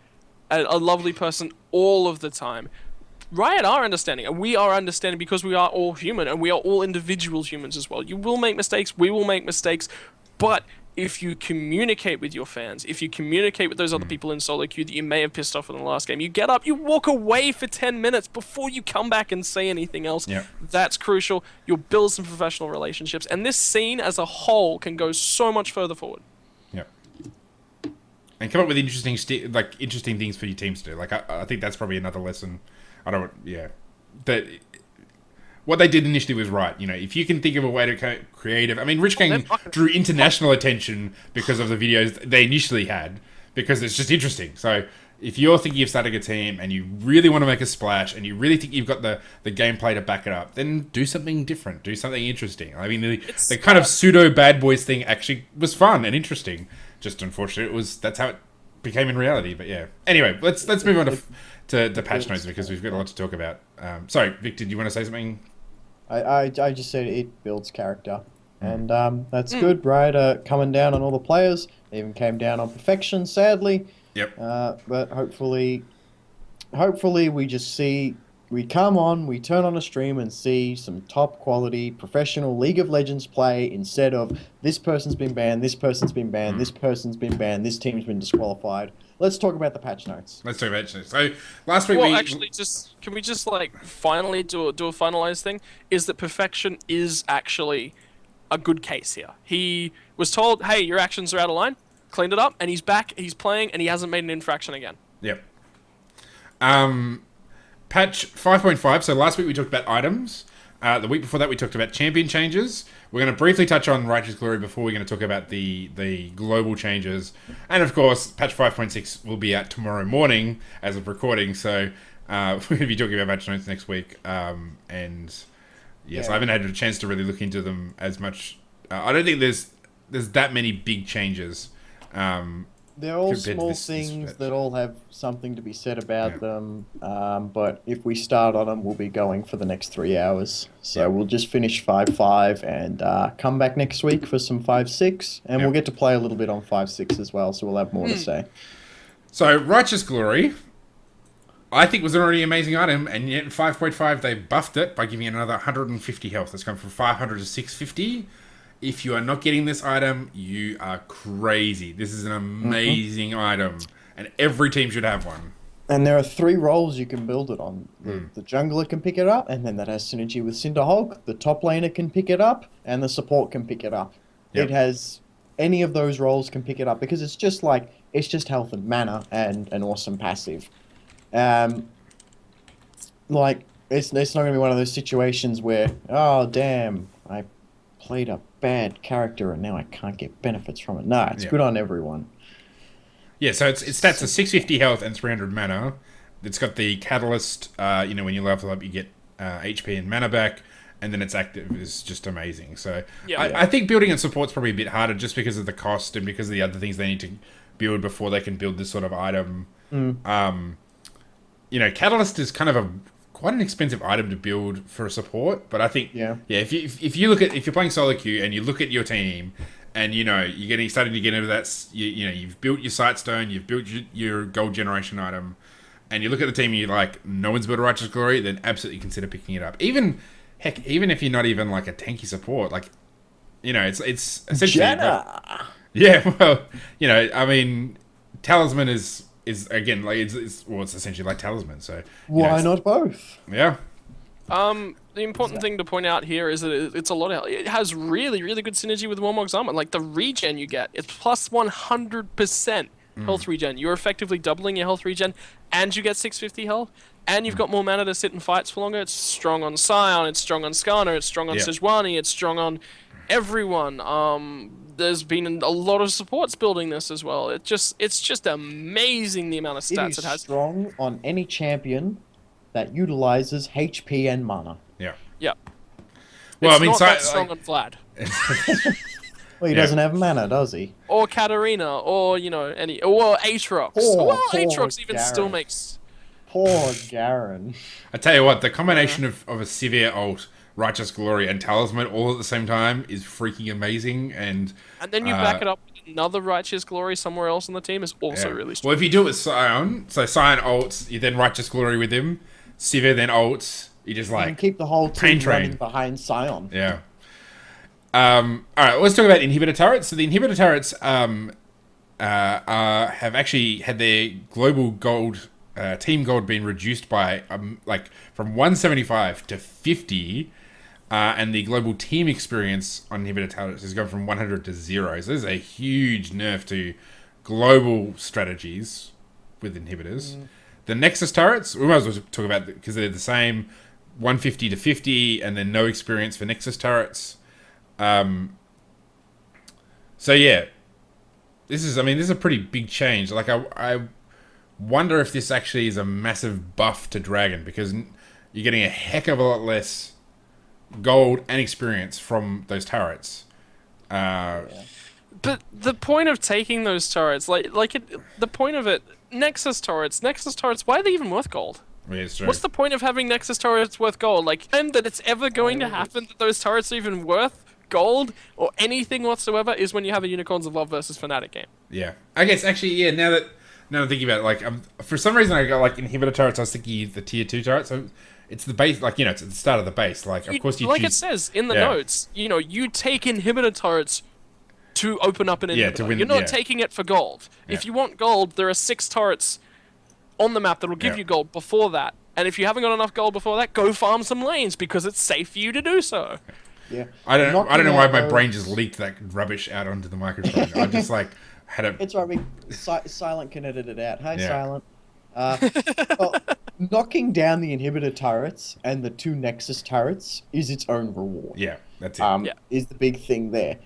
a lovely person all of the time. Riot are understanding, and we are understanding because we are all human, and we are all individual humans as well. You will make mistakes, we will make mistakes, but if you communicate with your fans, if you communicate with those other people in solo queue that you may have pissed off in the last game, you get up, you walk away for 10 minutes before you come back and say anything else. Yep. That's crucial. You'll build some professional relationships, and this scene as a whole can go so much further forward. Yep. And come up with interesting things for your teams to do. Like, I think that's probably another lesson. That what they did initially was right. If you can think of a way to creative. I mean, Rich Gang drew international attention because of the videos they initially had, because it's just interesting. So if you're thinking of starting a team and you really want to make a splash and you really think you've got the gameplay to back it up, then do something different, do something interesting. I mean, the kind of pseudo bad boys thing actually was fun and interesting. Just unfortunate that's how it became in reality. But yeah. Anyway, let's move on to the patch notes, because we've got a lot to talk about. Sorry, Vic, did you want to say something? I just said it builds character, and that's good, right? Coming down on all the players, they even came down on perfection, sadly. Yep. But hopefully we come on, we turn on a stream and see some top quality professional League of Legends play, instead of this person's been banned, this person's been banned, this person's been banned, this team's been disqualified. Let's talk about the patch notes. Let's talk about patch notes. So last week Can we just like finally do a finalized thing? Is that perfection is actually a good case here. He was told, "Hey, your actions are out of line." Cleaned it up, and he's back. He's playing, and he hasn't made an infraction again. Yep. Patch 5.5. So last week we talked about items. The week before that we talked about champion changes. We're going to briefly touch on Righteous Glory before we're going to talk about the global changes. And of course, patch 5.6 will be out tomorrow morning as of recording. So we're going to be talking about patch notes next week. And yes, I haven't had a chance to really look into them as much. I don't think there's that many big changes. They're all small things that all have something to be said about them. But if we start on them, we'll be going for the next 3 hours. So we'll just finish 5.5 and come back next week for some 5.6. And we'll get to play a little bit on 5.6 as well, so we'll have more to say. So, Righteous Glory, I think, was an already amazing item. And yet in 5.5, they buffed it by giving it another 150 health. It's gone from 500 to 650. If you are not getting this item, you are crazy. This is an amazing item, and every team should have one. And there are 3 roles you can build it on. The jungler can pick it up, and then that has synergy with Cinder Hulk. The top laner can pick it up, and the support can pick it up. Yep. It has any of those roles can pick it up, because it's just health and mana and an awesome passive. It's not going to be one of those situations where, oh damn, I played a bad character and now I can't get benefits from it. No, it's good on everyone. Yeah, so it's stats of 650 health and 300 mana. It's got the catalyst. When you level up, you get HP and mana back, and then its active is just amazing. So I think building and support's probably a bit harder just because of the cost and because of the other things they need to build before they can build this sort of item. Catalyst is kind of quite an expensive item to build for a support, but I think if you're playing solo queue and you look at your team and you're starting to get into that, you've built your Sightstone, you've built your gold generation item, and you look at the team and you're like, no one's built a Righteous Glory, then absolutely consider picking it up. Even if you're not even like a tanky support, it's essentially Talisman is again it's essentially like Talisman. So why not both? Yeah. The important thing to point out here is that it has really, really good synergy with Warmog's Armor. Like the regen you get, it's plus 100% health regen. You're effectively doubling your health regen, and you get 650 health, and you've got more mana to sit in fights for longer. It's strong on Scion, it's strong on Skarner, it's strong on Sejuani, it's strong on everyone. There's been a lot of supports building this as well. It's just amazing the amount of stats it has. Strong on any champion that utilizes HP and mana. Yeah. Yeah. Well, It's not that strong on Vlad. Well, he Yeah. doesn't have mana, does he? Or Katarina, or or Aatrox. Well, Poor Aatrox even still Garen. makes. Poor Garen. I tell you what, the combination of a Severe ult, Righteous Glory, and Talisman all at the same time is freaking amazing. And And then you back it up with another Righteous Glory somewhere else on the team is also yeah. really strong. Well, if you do it with Sion, so Sion ults, you then Righteous Glory with him, Severe then ults, you just You can like keep the whole Pain team Train. running behind Sion. yeah. All right, let's talk about inhibitor turrets. So the inhibitor turrets have actually had their global gold team gold been reduced by like from 175 to 50, and the global team experience on inhibitor turrets has gone from 100 to 0. So this is a huge nerf to global strategies with inhibitors. The Nexus turrets, we might as well talk about because they're the same, 150 to 50, and then no experience for Nexus turrets. So yeah, this is a pretty big change. Like I wonder if this actually is a massive buff to Dragon because you're getting a heck of a lot less gold and experience from those turrets. But the point of taking those turrets, the point of it, Nexus turrets, why are they even worth gold? Yeah, it's true. What's the point of having Nexus turrets worth gold? And that it's ever going to happen that those turrets are even worth gold or anything whatsoever is when you have a Unicorns of Love versus Fnatic game. Yeah, I guess actually, yeah. Now I'm thinking about it, like, for some reason I got like inhibitor turrets. I was thinking the tier 2 turrets. So it's the base, like it's at the start of the base. Like, of course you like choose, it says in the yeah. notes, you take inhibitor turrets to open up an inhibitor. Yeah, to win- You're not yeah. taking it for gold. If Yeah. you want gold, there are 6 turrets on the map that will give Yeah. you gold before that. And if you haven't got enough gold before that, go farm some lanes because it's safe for you to do so. Yeah. I don't know Knocking why out my those- brain just leaked that rubbish out onto the microphone. I just like had a It's right. Silent can edit it out. Hi, Yeah. Silent. Well, knocking down the inhibitor turrets and the 2 Nexus turrets is its own reward. yeah. That's it. Yeah. Is the big thing there.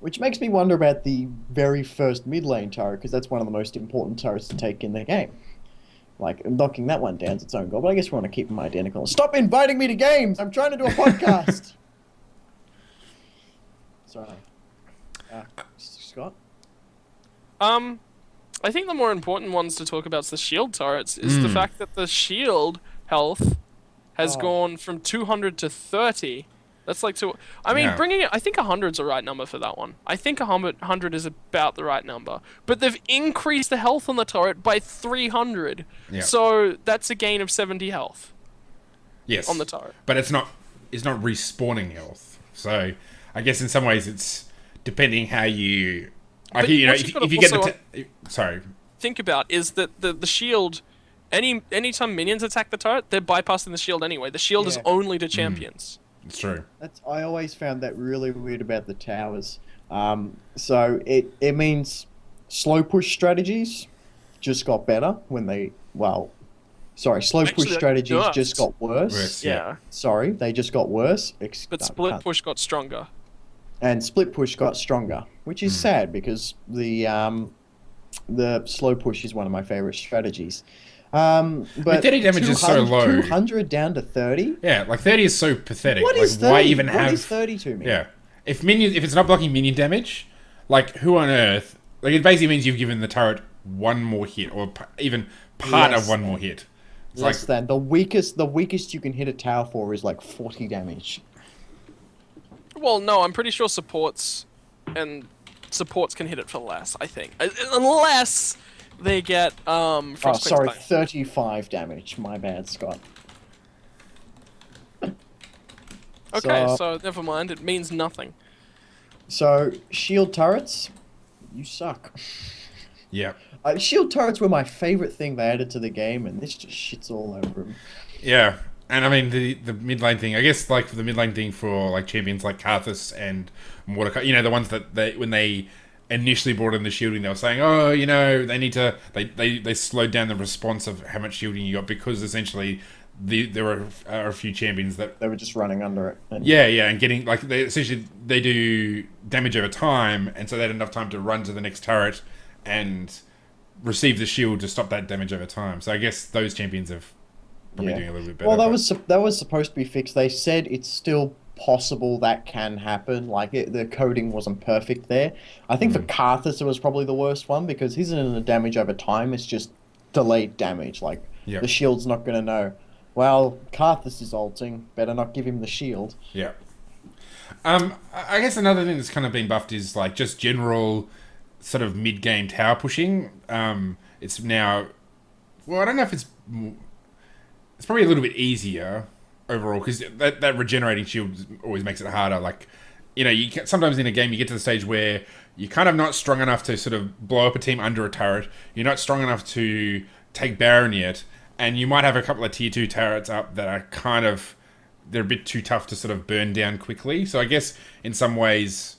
Which makes me wonder about the very first mid lane turret, because that's one of the most important turrets to take in the game. Like, knocking that one down is its own goal, but I guess we want to keep them identical. Stop inviting me to games! I'm trying to do a podcast! Sorry. Scott? I think the more important ones to talk about is the shield turrets. Is the fact that the shield health has gone from 200 to 30. That's like Yeah. bringing it. I think 100's the right number for that one. I think 100 is about the right number. But they've increased the health on the turret by 300. Yeah. So that's a gain of 70 health Yes. on the turret. But it's not respawning health. So I guess in some ways it's depending how you. I But think, what you've if gotta you get also sorry. Think about is that the shield. Anytime minions attack the turret, they're bypassing the shield anyway. The shield is Yeah. only to champions. It's true. I always found that really weird about the towers. So it means slow push strategies just got better when they slow Actually, push they strategies just- just got worse. Worse. Yeah. Sorry, they just got worse. But split push got stronger. and split push got stronger, which Hmm. is sad because the slow push is one of my favorite strategies. But 30 damage is so low. 200 down to 30. Yeah, like 30 is so pathetic. What like, is 30? why even What have? is 30 to me? Yeah, if it's not blocking minion damage, like who on earth? Like it basically means you've given the turret one more hit, or even part Less of one more hit. It's Less like than the weakest you can hit a tower for is like 40 damage. Well, no, I'm pretty sure supports can hit it for less. I think, unless they get Oh, Frostwing's sorry, Bane. 35 damage. My bad, Scott. Okay, so never mind. It means nothing. So shield turrets, you suck. yeah, Shield turrets were my favorite thing they added to the game, and this just shits all over them. yeah. And I mean the mid lane thing. I guess like the mid lane thing for like champions like Karthus and Mordecai. The ones that when they initially brought in the shielding, they were saying, oh, they need to they slowed down the response of how much shielding you got because essentially there are a few champions that They were just running under it. And yeah, and getting like they do damage over time, and so they had enough time to run to the next turret and receive the shield to stop that damage over time. So I guess those champions have probably doing a little bit better. Well, but- that was supposed to be fixed. They said it's still possible that can happen. Like, the coding wasn't perfect there. I think for Karthus, it was probably the worst one because his isn't a damage over time. It's just delayed damage. Like, Yeah. the shield's not going to know. Well, Karthus is ulting. Better not give him the shield. Yeah. I guess another thing that's kind of been buffed is like just general sort of mid-game tower pushing. It's now, well, I don't know if it's probably a little bit easier overall because that regenerating shield always makes it harder. Like, you know, sometimes in a game you get to the stage where you're kind of not strong enough to sort of blow up a team under a turret. You're not strong enough to take Baron yet, and you might have a couple of tier 2 turrets up that are kind of, they're a bit too tough to sort of burn down quickly. So I guess in some ways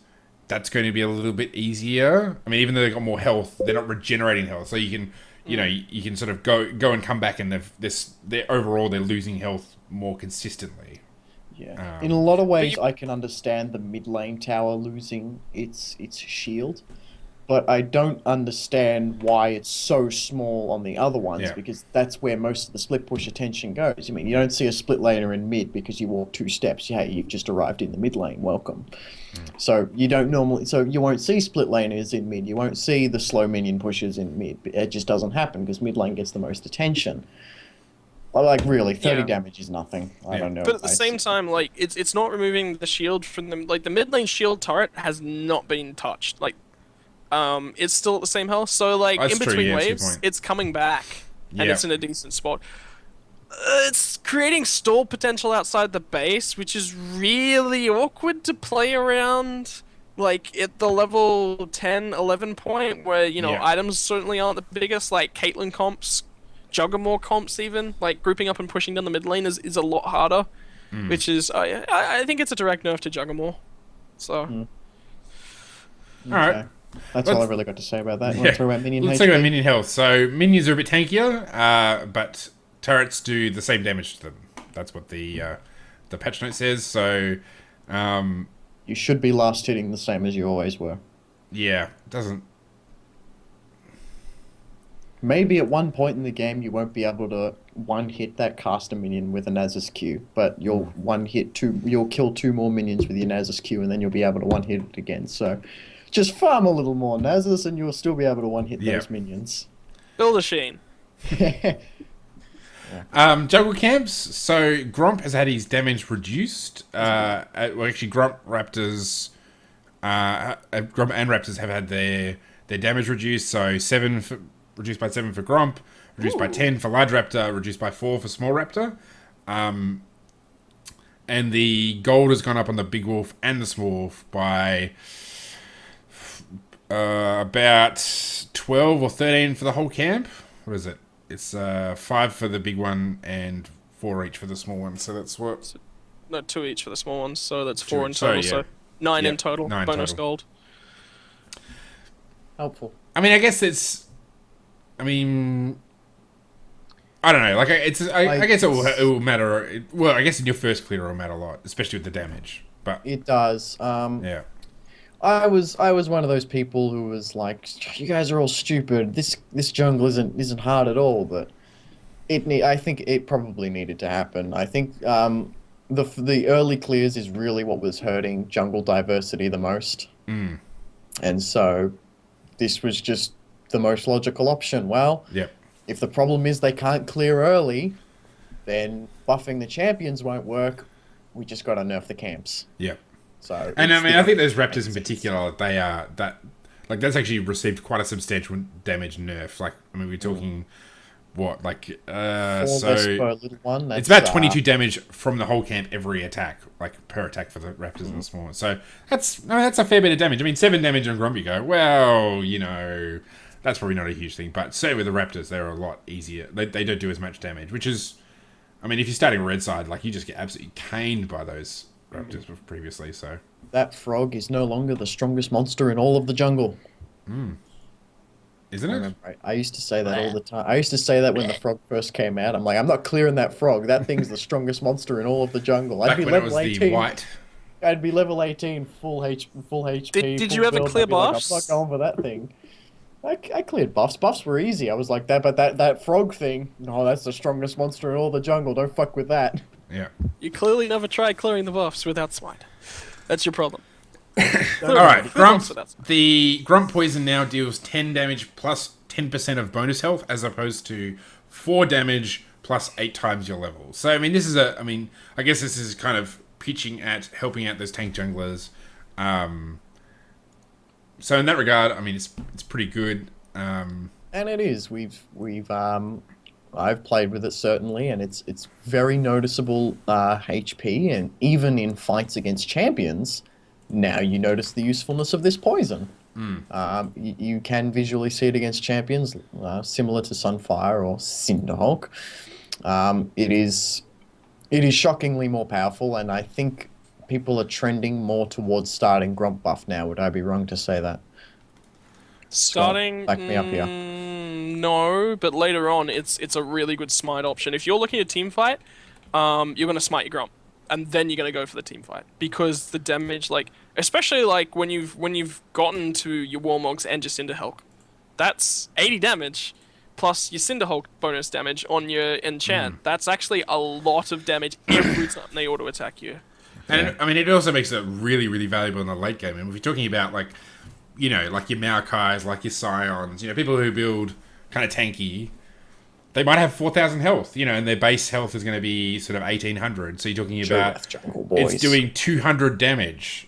that's going to be a little bit easier. I mean, even though they've got more health, they're not regenerating health. So you can, you know, you can sort of go and come back, and they're overall they're losing health more consistently. Yeah. In a lot of ways, I can understand the mid lane tower losing its shield, but I don't understand why it's so small on the other ones, because that's where most of the split push attention goes. I mean, you don't see a split laner in mid because you walk 2 steps. Hey, you've just arrived in the mid lane. Welcome. So you won't see split laners in mid. You won't see the slow minion pushes in mid. It just doesn't happen because mid lane gets the most attention. Like, really, 30 damage is nothing. I don't know. But at the same time, like, it's not removing the shield from them. Like, the mid lane shield turret has not been touched. Like, it's still at the same health. So, like, That's in between true, yeah, waves, it's coming back. And it's in a decent spot. It's creating stall potential outside the base, which is really awkward to play around. Like, at the level 10, 11 point, where, you know, items certainly aren't the biggest. Like, Caitlyn comps, Juggermore comps even, like grouping up and pushing down the mid lane is a lot harder, which is I think it's a direct nerf to Juggermore. So, all right, that's all I really got to say about that. Let's talk about minion health. So minions are a bit tankier, but turrets do the same damage to them. That's what the patch note says. So you should be last hitting the same as you always were. Yeah, it doesn't. Maybe at one point in the game you won't be able to one-hit that caster minion with a Nasus Q, but you'll you'll kill 2 more minions with your Nasus Q, and then you'll be able to one-hit it again. So just farm a little more Nasus, and you'll still be able to one-hit those minions. Build a Sheen. Jungle camps. So Gromp has had his damage reduced. Well, actually, Gromp and Raptors have had their damage reduced. So reduced by 7 for Gromp, reduced by 10 for Large Raptor, reduced by 4 for Small Raptor. And the gold has gone up on the Big Wolf and the Small Wolf by about 12 or 13 for the whole camp. What is it? It's 5 for the big one and 4 each for the small one. So that's what... No, 2 each for the small ones, so that's 4 in total. So 9 in total, 9 bonus total. gold. Helpful. I mean, I guess it's... I mean, I don't know. Like, I guess it will matter. Well, I guess in your first clear it will matter a lot, especially with the damage. But it does. Yeah. I was one of those people who was like, you guys are all stupid. This jungle isn't hard at all. But I think it probably needed to happen. I think the early clears is really what was hurting jungle diversity the most. And so this was just the most logical option. Well, if the problem is they can't clear early, then buffing the champions won't work. We just got to nerf the camps. So, and I mean, I think those Raptors in particular, they are that's actually received quite a substantial damage nerf. Like, I mean, we're talking what, like 4 less per little one. It's about 22 damage from the whole camp every attack, like per attack for the Raptors and the small ones. So that's a fair bit of damage. I mean, 7 damage on Gromp, you go, well, you know, that's probably not a huge thing. But certainly with the Raptors, they're a lot easier. They don't do as much damage, which is, I mean, if you're starting red side, like, you just get absolutely caned by those Raptors previously. So that frog is no longer the strongest monster in all of the jungle. Isn't it? I used to say that all the time. I used to say that when the frog first came out. I'm like, I'm not clearing that frog. That thing's the strongest monster in all of the jungle. Back when it was the white. I'd be level 18, full HP. Did you ever clear buffs? I'm not going for that thing. I cleared buffs. Buffs were easy. I was like that, but that frog thing, no, that's the strongest monster in all the jungle. Don't fuck with that. Yeah. You clearly never tried clearing the buffs without smite. That's your problem. All right, Grump. Buffs without smite. The Grump poison now deals 10 damage plus 10% of bonus health, as opposed to 4 damage plus 8 times your level. So I mean, this is I guess this is kind of pitching at helping out those tank junglers. So in that regard, I mean, it's pretty good. And it is. I've played with it certainly, and it's very noticeable HP, and even in fights against champions, now you notice the usefulness of this poison. You can visually see it against champions, similar to Sunfire or Cinderhulk. It is shockingly more powerful, and I think people are trending more towards starting Grump buff now. Would I be wrong to say that? Starting, Back me up here. no, but later on, it's a really good smite option. If you're looking at team fight, you're gonna smite your Grump, and then you're gonna go for the team fight because the damage, like especially like when you've gotten to your Warmogs and your Cinderhulk, that's 80 damage, plus your Cinderhulk bonus damage on your enchant. That's actually a lot of damage every time they auto attack you. And I mean, it also makes it really, really valuable in the late game. And if you're talking about like, you know, like your Maokais, like your Scions, you know, people who build kind of tanky, they might have 4,000 health, you know, and their base health is going to be sort of 1,800. So you're talking about it's doing 200 damage.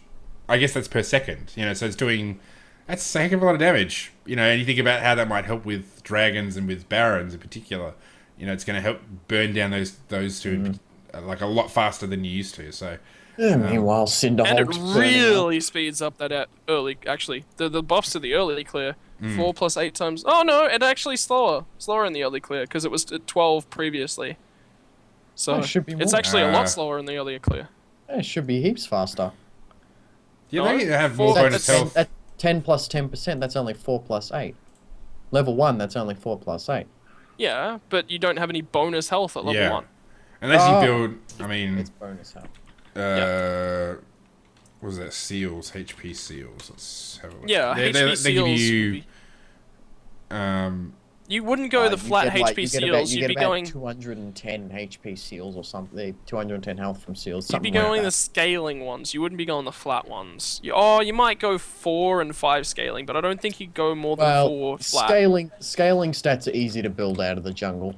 I guess that's per second, you know, so that's a heck of a lot of damage, you know, and you think about how that might help with dragons and with barons in particular. You know, it's going to help burn down those two like a lot faster than you used to. So. Yeah, meanwhile, Cinderhulk's And it really speeds up that early. Actually, the buffs to the early clear, 4 plus 8 times. Oh no, it actually slower in the early clear because it was at 12 previously. So it should be it's more. actually a lot slower in the earlier clear. It should be heaps faster. Yeah, No, they have more four- bonus health. At 10 plus 10%, that's only 4 plus 8. Level 1, that's only 4 plus 8. Yeah, but you don't have any bonus health at level 1. Unless you Oh. build, I mean, It's bonus health. what was that? Seals, HP seals. Let's have a look. Yeah, they HP give seals. you, You wouldn't go the flat HP seals. You You'd get be about going. 210 HP seals or something. 210 health from seals. You'd be Something like going the that. scaling ones. You wouldn't be going the flat ones. You might go 4 and 5 scaling, but I don't think you'd go more than 4 flat. scaling stats are easy to build out of the jungle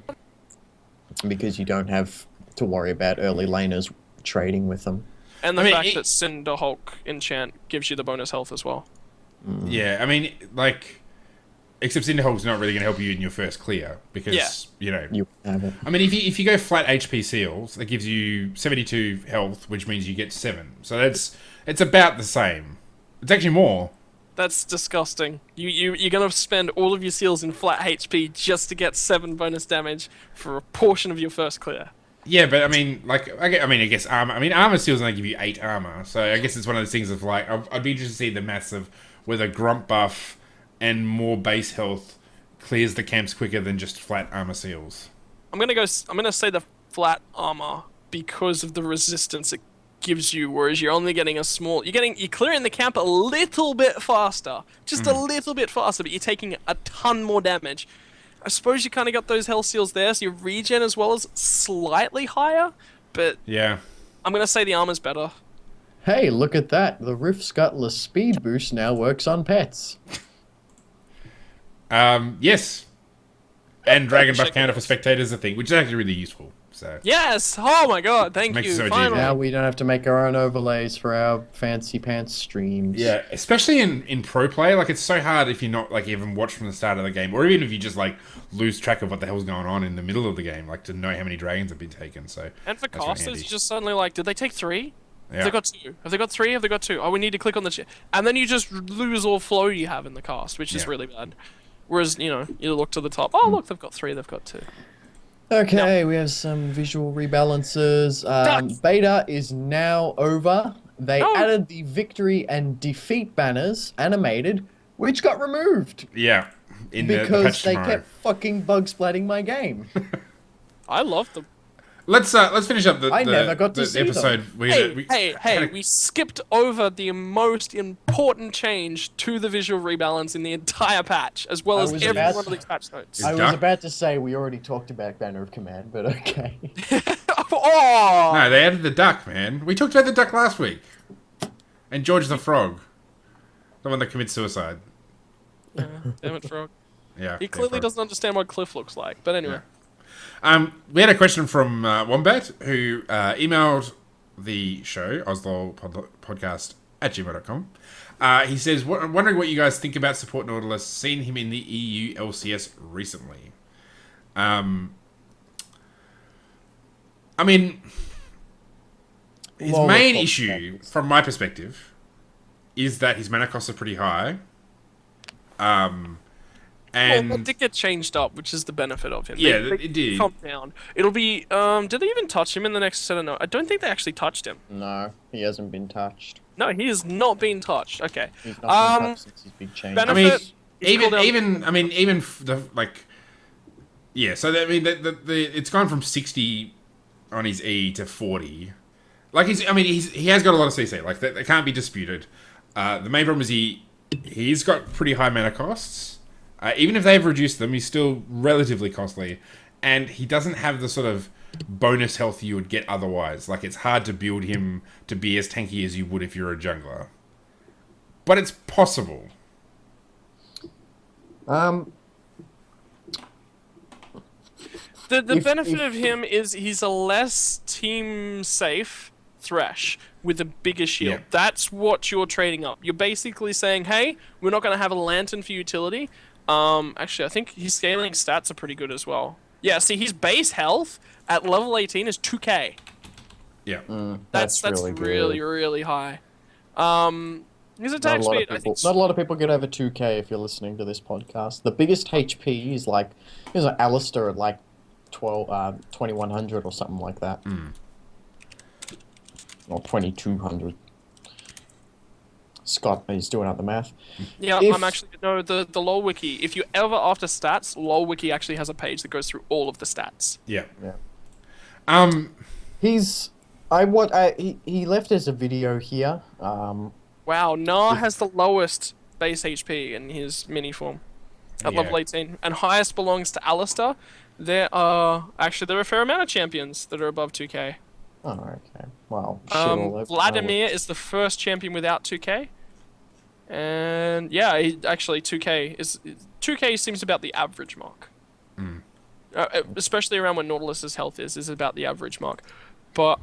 because you don't have to worry about early laners trading with them. And the I mean, fact that Cinderhulk enchant gives you the bonus health as well. yeah, I mean, like, except Cinderhulk's not really going to help you in your first clear because, you know, You have it. I mean, if you go flat HP seals, that gives you 72 health, which means you get 7. So it's about the same. It's actually more. That's disgusting. You're gonna spend all of your seals in flat HP just to get 7 bonus damage for a portion of your first clear. Yeah, but I mean, like, I guess armor. I mean, armor seals only give you 8 armor, so I guess it's one of those things of like, I'd be interested to see the maths of whether Grump buff and more base health clears the camps quicker than just flat armor seals. I'm gonna say the flat armor because of the resistance it gives you, whereas you're only getting a small. You're clearing the camp a little bit faster, just a little bit faster, but you're taking a ton more damage. I suppose you kind of got those health seals there, so your regen as well is slightly higher, but Yeah. I'm gonna say the armor's better. Hey, look at that. The Rift Scuttler speed boost now works on pets. Yes. And Dragon Buff Check counter it for out. spectators is a thing, which is actually really useful. So Yes! Oh my god, thank Makes you. it so much Finally. easier. Now we don't have to make our own overlays for our fancy pants streams. yeah, especially in pro play, like it's so hard if you're not like even watch from the start of the game, or even if you just like lose track of what the hell's going on in the middle of the game, like to know how many dragons have been taken. So And for that's really casters, handy. you just suddenly like, did they take 3? Yeah. Have they got 2? Have they got 3? Have they got 2? Oh, we need to click on the and then you just lose all flow you have in the cast, which is Yeah. really bad. Whereas, you look to the top. Oh, look, they've got 3, they've got 2. Okay, we have some visual rebalances. Ducks. Beta is now over. They No. added the victory and defeat banners animated, which got removed Yeah, in the because patch they tomorrow. kept fucking bug splatting my game. I love them. Let's finish up the I never got to the see them. episode. Hey, we skipped over the most important change to the visual rebalance in the entire patch, as well I as was every about- one of these patch notes. Is I was Duck- about to say we already talked about Banner of Command, but okay. Oh! No, they added the duck, man. We talked about the duck last week. And George the Frog. The one that commits suicide. Yeah, damn it, Frog. Yeah. He clearly doesn't understand what Cliff looks like. But anyway. Yeah. We had a question from Wombat, who emailed the show, OzLoL podcast at gmail.com. He says, wondering what you guys think about Support Nautilus, seen him in the EU LCS recently. I mean, his main issue, from my perspective, is that his mana costs are pretty high. And well, it did get changed up, which is the benefit of him. Yeah, they it did. Calm down. It'll be. Did they even touch him in the next set of no? I don't think they actually touched him. No, he hasn't been touched. No, he has not been touched. Okay. He's not been touched since his big change. I Benefit. mean, yeah. So I mean, it's gone from 60 on his E to 40. Like he has got a lot of CC. Like that can't be disputed. The main problem is he's got pretty high mana costs. Even if they've reduced them, he's still relatively costly, and he doesn't have the sort of bonus health you would get otherwise. Like, it's hard to build him to be as tanky as you would if you're a jungler. But it's possible. The benefit of him is he's a less team safe Thresh with a bigger shield. Yeah. That's what you're trading up. You're basically saying, hey, we're not going to have a lantern for utility. Actually, I think his scaling stats are pretty good as well. Yeah, see, his base health at level 18 is 2k. Yeah. That's really, really high. His attack speed, I think... Not a lot of people get over 2k if you're listening to this podcast. The biggest HP is like Alistair at like 2100 or something like that. Or 2200. Scott is doing out the math. Yeah, I'm actually... No, the LoL Wiki. If you ever after stats, LoL Wiki actually has a page that goes through all of the stats. Yeah. He left us a video here. Wow, Nah has the lowest base HP in his mini form at level 18. And highest belongs to Alistair. There are a fair amount of champions that are above 2k. Oh, okay. Well, Vladimir is the first champion without 2k. And yeah, 2k seems about the average mark. Especially around when Nautilus's health is about the average mark. But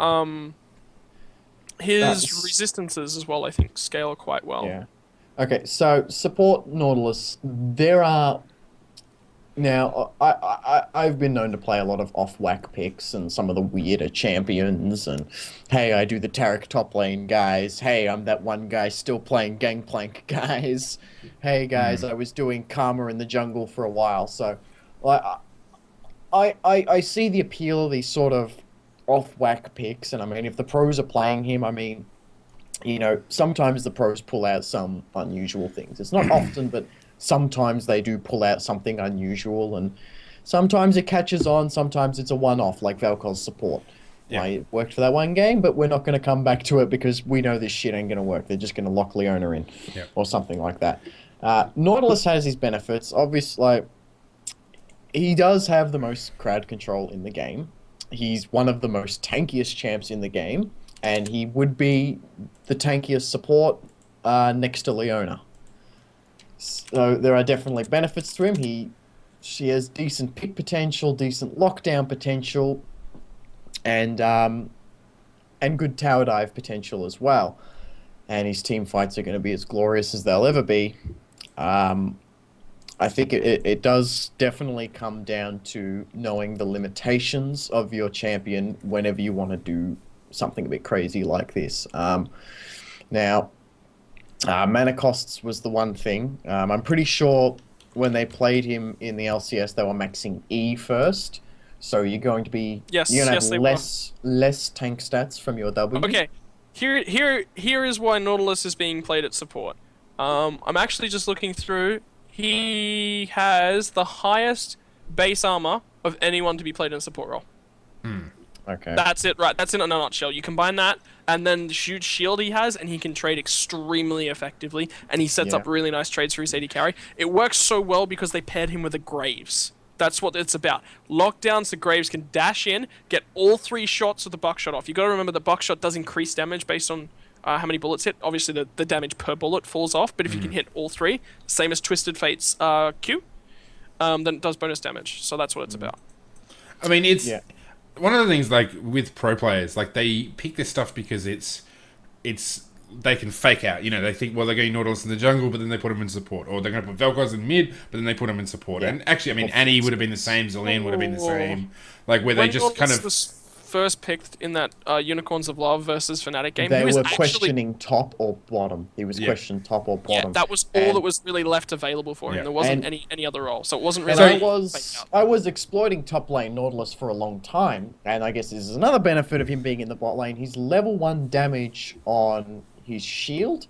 his resistances as well, I think, scale quite well. Yeah. Okay, so support Nautilus. There are... Now, I've been known to play a lot of off-whack picks and some of the weirder champions, and hey, I do the Taric top lane guys. Hey, I'm that one guy still playing Gangplank guys. Hey guys, I was doing Karma in the jungle for a while, so I see the appeal of these sort of off-whack picks, and I mean, if the pros are playing him, I mean, you know, sometimes the pros pull out some unusual things. It's not often, but sometimes they do pull out something unusual, and sometimes it catches on, sometimes it's a one-off, like Valkor's support. Yeah. It worked for that one game, but we're not going to come back to it because we know this shit ain't going to work. They're just going to lock Leona in, or something like that. Nautilus has his benefits. Obviously, like, he does have the most crowd control in the game. He's one of the most tankiest champs in the game, and he would be the tankiest support next to Leona. So there are definitely benefits to him. She has decent pick potential, decent lockdown potential, and good tower dive potential as well. And his team fights are going to be as glorious as they'll ever be. I think it does definitely come down to knowing the limitations of your champion whenever you want to do something a bit crazy like this. Now, mana costs was the one thing. I'm pretty sure when they played him in the LCS, they were maxing E first. So you're going to be have less tank stats from your W. Okay, here is why Nautilus is being played at support. I'm actually just looking through. He has the highest base armor of anyone to be played in a support role. Okay. That's it, right? That's in a nutshell. You combine that and then the huge shield he has, and he can trade extremely effectively, and he sets up really nice trades for his AD carry. It works so well because they paired him with a Graves. That's what it's about. Lockdown so Graves can dash in, get all 3 shots of the buckshot off. You got to remember the buckshot does increase damage based on how many bullets hit. Obviously, the damage per bullet falls off, but if you can hit all 3, same as Twisted Fate's Q, then it does bonus damage. So that's what it's about. I mean, it's one of the things, like, with pro players, like, they pick this stuff because it's they can fake out. You know, they think, well, they're going Nautilus in the jungle, but then they put them in support. Or they're going to put Vel'Koz in mid, but then they put them in support. Yeah. And actually, I mean, Annie would have been the same, Zillion would have been the same. Like, where they just kind of... was first picked in that Unicorns of Love versus Fnatic game, they were questioning top or bottom. He was questioning top or bottom. Yeah, that was all that was really left available for him. There wasn't any other role. So it wasn't really... I was exploiting top lane Nautilus for a long time, and I guess this is another benefit of him being in the bot lane. His level 1 damage on his shield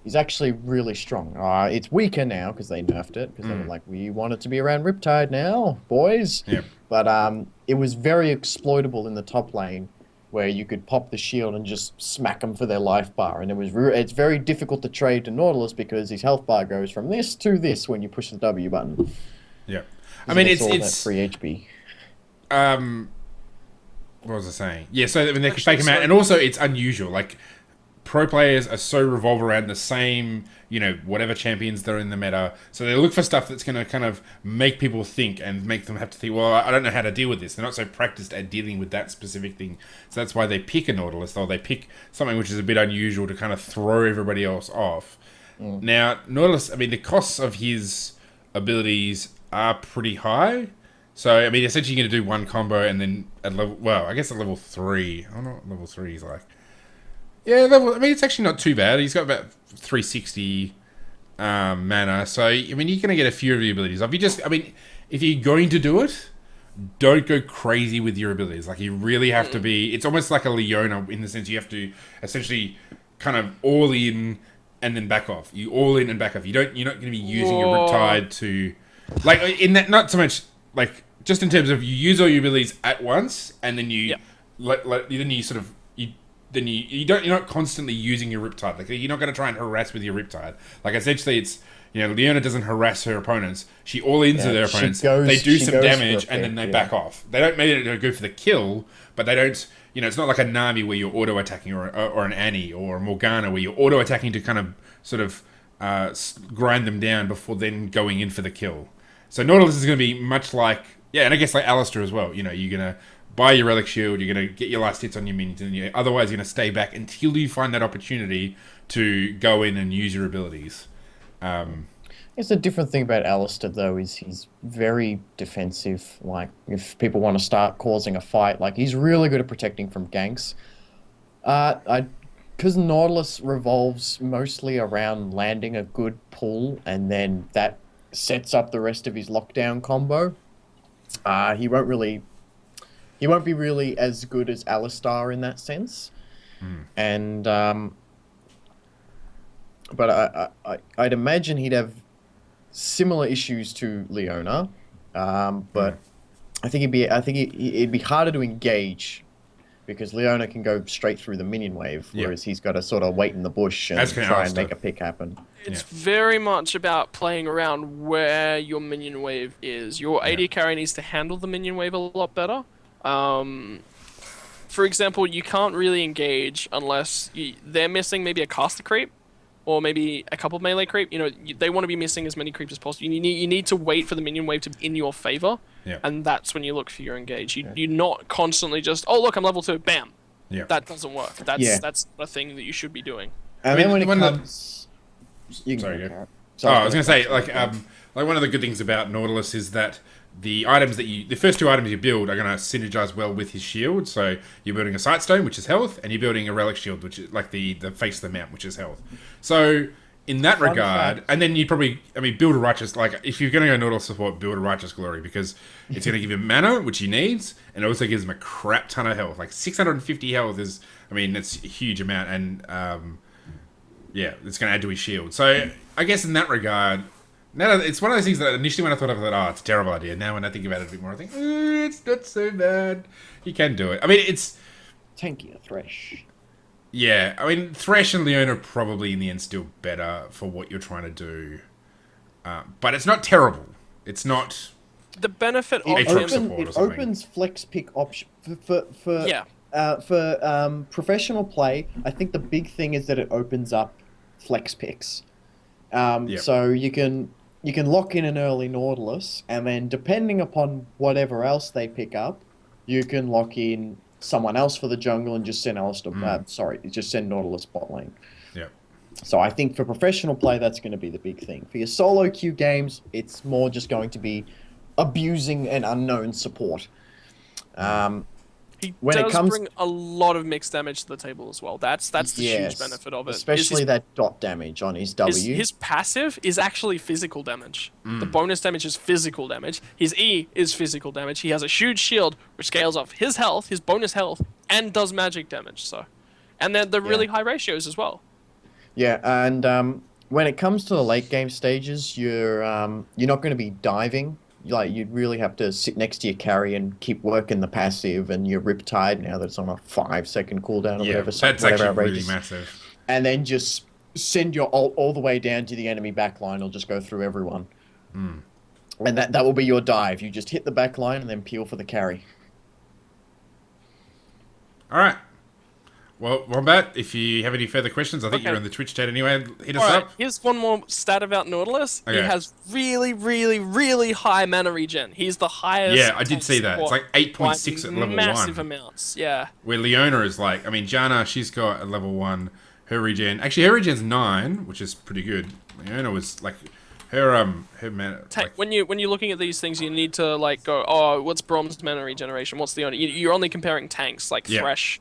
is actually really strong. It's weaker now because they nerfed it, because they were like, we want it to be around Riptide now, boys. Yep. But it was very exploitable in the top lane, where you could pop the shield and just smack them for their life bar. And it's very difficult to trade to Nautilus because his health bar goes from this to this when you push the W button. Yeah. I mean, it's free HP. What was I saying? Yeah, so I mean, they can fake him out. And also, it's unusual. Like, pro players are so revolve around the same, you know, whatever champions they're in the meta. So they look for stuff that's going to kind of make people think and make them have to think, well, I don't know how to deal with this. They're not so practiced at dealing with that specific thing. So that's why they pick a Nautilus, or they pick something which is a bit unusual to kind of throw everybody else off. Now, Nautilus, I mean, the costs of his abilities are pretty high. So, I mean, essentially you're going to do one combo and then at level, well, I guess at level 3. I don't know what level 3 is like. Yeah, I mean, it's actually not too bad. He's got about 360 mana. So, I mean, you're going to get a few of your abilities. If you're going to do it, don't go crazy with your abilities. Like, you really have to be... It's almost like a Leona in the sense you have to essentially kind of all in and then back off. You all in and back off. You're not going to be using your Riptide to... Like, in that, not so much... Like, just in terms of you use all your abilities at once, and then you... then you sort of... You're not constantly using your Riptide. Like, you're not going to try and harass with your Riptide. Like, essentially, it's, you know, Leona doesn't harass her opponents. She all-ins their opponents. They do some damage, and then they back off. They don't maybe go for the kill, but they don't, you know, it's not like a Nami where you're auto-attacking, or an Annie, or a Morgana where you're auto-attacking to kind of sort of grind them down before then going in for the kill. So Nautilus is going to be much like, and I guess like Alistair as well. You know, you're going to buy your Relic Shield, you're going to get your last hits on your minions, and otherwise you're going to stay back until you find that opportunity to go in and use your abilities. It's a different thing about Alistair, though, is he's very defensive. Like, if people want to start causing a fight, like, he's really good at protecting from ganks. Because Nautilus revolves mostly around landing a good pull, and then that sets up the rest of his lockdown combo, he won't be really as good as Alistar in that sense. And but I'd imagine he'd have similar issues to Leona, but I think it'd be harder to engage because Leona can go straight through the minion wave, whereas he's got to sort of wait in the bush and try and make a pick happen. It's very much about playing around where your minion wave is. Your AD carry needs to handle the minion wave a lot better. For example, you can't really engage unless they're missing maybe a caster creep or maybe a couple of melee creep. You know, they want to be missing as many creeps as possible. You need to wait for the minion wave to be in your favor, and that's when you look for your engage. You're not constantly just, oh look, I'm level 2, bam. That doesn't work. That's a thing that you should be doing. And then when it comes... Sorry, go. I was going to say, like one of the good things about Nautilus is that the first 2 items you build are going to synergize well with his shield. So you're building a Sightstone, which is health, and you're building a Relic Shield, which is like the face of the mount, which is health. So in that regard, and then you probably, build a Righteous, like if you're going to go Nautilus support, build a Righteous Glory, because it's going to give him mana, which he needs, and it also gives him a crap ton of health. Like 650 health is, that's a huge amount, and it's going to add to his shield. So I guess in that regard, now it's one of those things that initially when I thought of it, it's a terrible idea. Now when I think about it a bit more, I think, it's not so bad. You can do it. It's... Tankier Thresh. Yeah, Thresh and Leona are probably in the end still better for what you're trying to do. But it's not terrible. It's not the benefit of It, Aatrox him, support or it something. opens flex pick option for Yeah. professional play. I think the big thing is that it opens up flex picks. Yep. So you can lock in an early Nautilus, and then depending upon whatever else they pick up, you can lock in someone else for the jungle and just send just send Nautilus bot lane. Yeah. So I think for professional play, that's going to be the big thing. For your solo queue games, it's more just going to be abusing an unknown support. he when it does comes- bring a lot of mixed damage to the table as well. That's the huge Yes, benefit of it. especially that dot damage on his W. His passive is actually physical damage. The bonus damage is physical damage. His E is physical damage. He has a huge shield which scales off his health, his bonus health, and does magic damage. So, and then the really high ratios as well. Yeah, and when it comes to the late game stages, you're not going to be diving. Like, you'd really have to sit next to your carry and keep working the passive, and you're Riptide now that it's on a 5-second cooldown or Yeah, whatever. that's whatever actually really outrageous. massive. And then just send your ult all the way down to the enemy backline. It'll just go through everyone. And that will be your dive. You just hit the backline and then peel for the carry. All right. Well, Wombat, if you have any further questions, I think Okay. you're in the Twitch chat anyway. Hit us Alright, up. here's one more stat about Nautilus. He Okay. has really, really, really high mana regen. He's the highest. Yeah, I did tank see that. It's support like 8.6 by at level massive 1. amounts. Yeah. Where Leona is like, I mean, Janna, she's got a level 1. Her regen, actually, her regen's 9, which is pretty good. Leona was like, her mana. Like, When you're looking at these things, you need to like go, oh, what's Brom's mana regeneration? What's the only? You're only comparing tanks like Yeah. Thresh.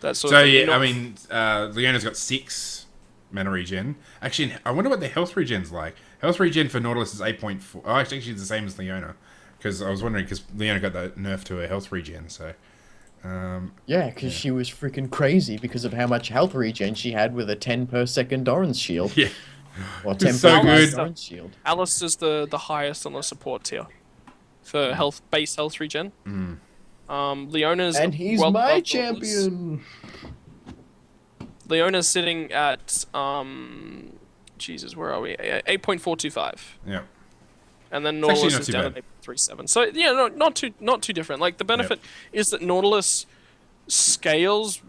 That sort so of thing. yeah, You're I not- mean, Leona's got 6 mana regen. Actually, I wonder what the health regen's like. Health regen for Nautilus is 8.4. Oh, actually, it's the same as Leona. Because I was wondering, because Leona got that nerf to her health regen, so. Yeah, because she was freaking crazy because of how much health regen she had with a 10 per second Doran's shield. Yeah. Or 10 so per good. second Doran's shield. Alice is the highest on the support tier for base health regen. Leona's And he's well my above Nautilus. champion! Leona's sitting at Jesus, where are we? 8.425. Yeah. And then It's actually Nautilus not is too down bad. at 8.37. So yeah, no, not too different. Like the benefit is that Nautilus scales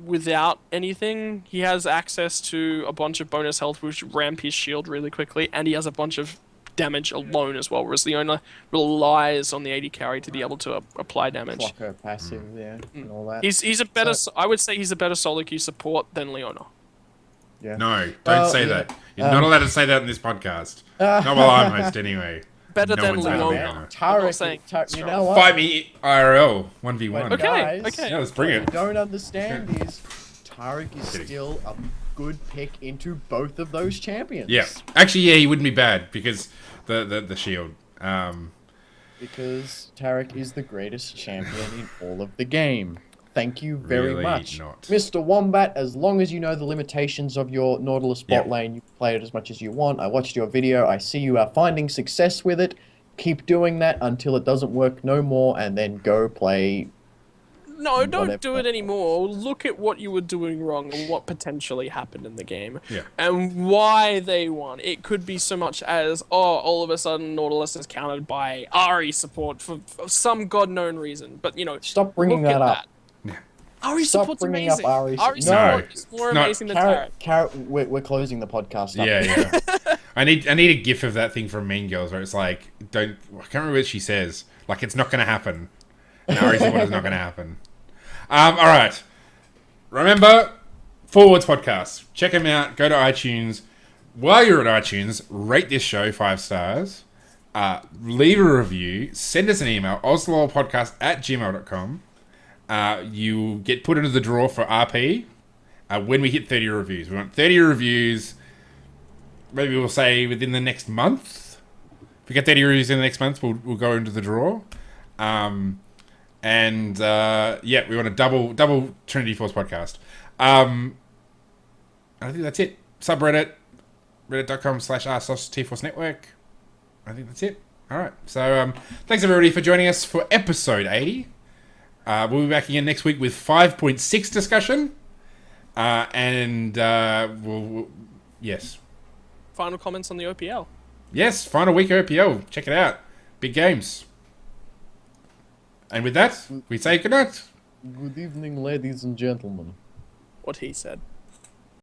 without anything. He has access to a bunch of bonus health, which ramp his shield really quickly, and he has a bunch of damage alone as well. Whereas Leona relies on the AD carry to be able to apply damage. Clock her passive, and all that. He's a better. So- I would say he's a better solo queue support than Leona. Yeah. No, don't Well, say yeah. that. You're not allowed to say that in this podcast. Not while I'm host, anyway. Better No than one's allowed to Leona. be on it. I'm not saying You know what? Fight me IRL 1v1. But Okay, guys, okay. Yeah, let's bring what it. you don't understand is Tarek is Kidding. still a good pick into both of those champions. Yeah. Actually, yeah, he wouldn't be bad because the shield. Because Tarek is the greatest champion in all of the game. Thank you very Really much. not. Mr. Wombat, as long as you know the limitations of your Nautilus bot Yeah. lane, you can play it as much as you want. I watched your video. I see you are finding success with it. Keep doing that until it doesn't work no more, and then go play. No, don't Whatever. do it anymore. Look at what you were doing wrong and what potentially happened in the game. Yeah. And why they won. It could be so much as, all of a sudden Nautilus is countered by Ari support for some god-known reason. But, Stop bringing look that at up. that. Ari Stop support's bringing amazing. up Ari. Ari No. support is more It's not- amazing than Tarek. Carrot, we're closing the podcast up. Yeah, yeah. I need a gif of that thing from Mean Girls where it's like, I can't remember what she says. Like, it's not going to happen. And Ari said what is not going to happen. All right. Remember, Forwards Podcast. Check them out. Go to iTunes. While you're at iTunes, rate this show 5 stars. Leave a review. Send us an email, ozlolpodcast@gmail.com. You get put into the draw for RP when we hit 30 reviews. We want 30 reviews. Maybe we'll say within the next month. If we get 30 reviews in the next month, we'll go into the draw. We want to double Trinity Force podcast. I think that's it. Subreddit, reddit.com/r/T-Force Network. I think that's it. All right. So thanks everybody for joining us for episode 80. We'll be back again next week with 5.6 discussion. Yes. Final comments on the OPL. Yes, final week of OPL. Check it out. Big games. And with that, we say goodnight. Good evening, ladies and gentlemen. What he said.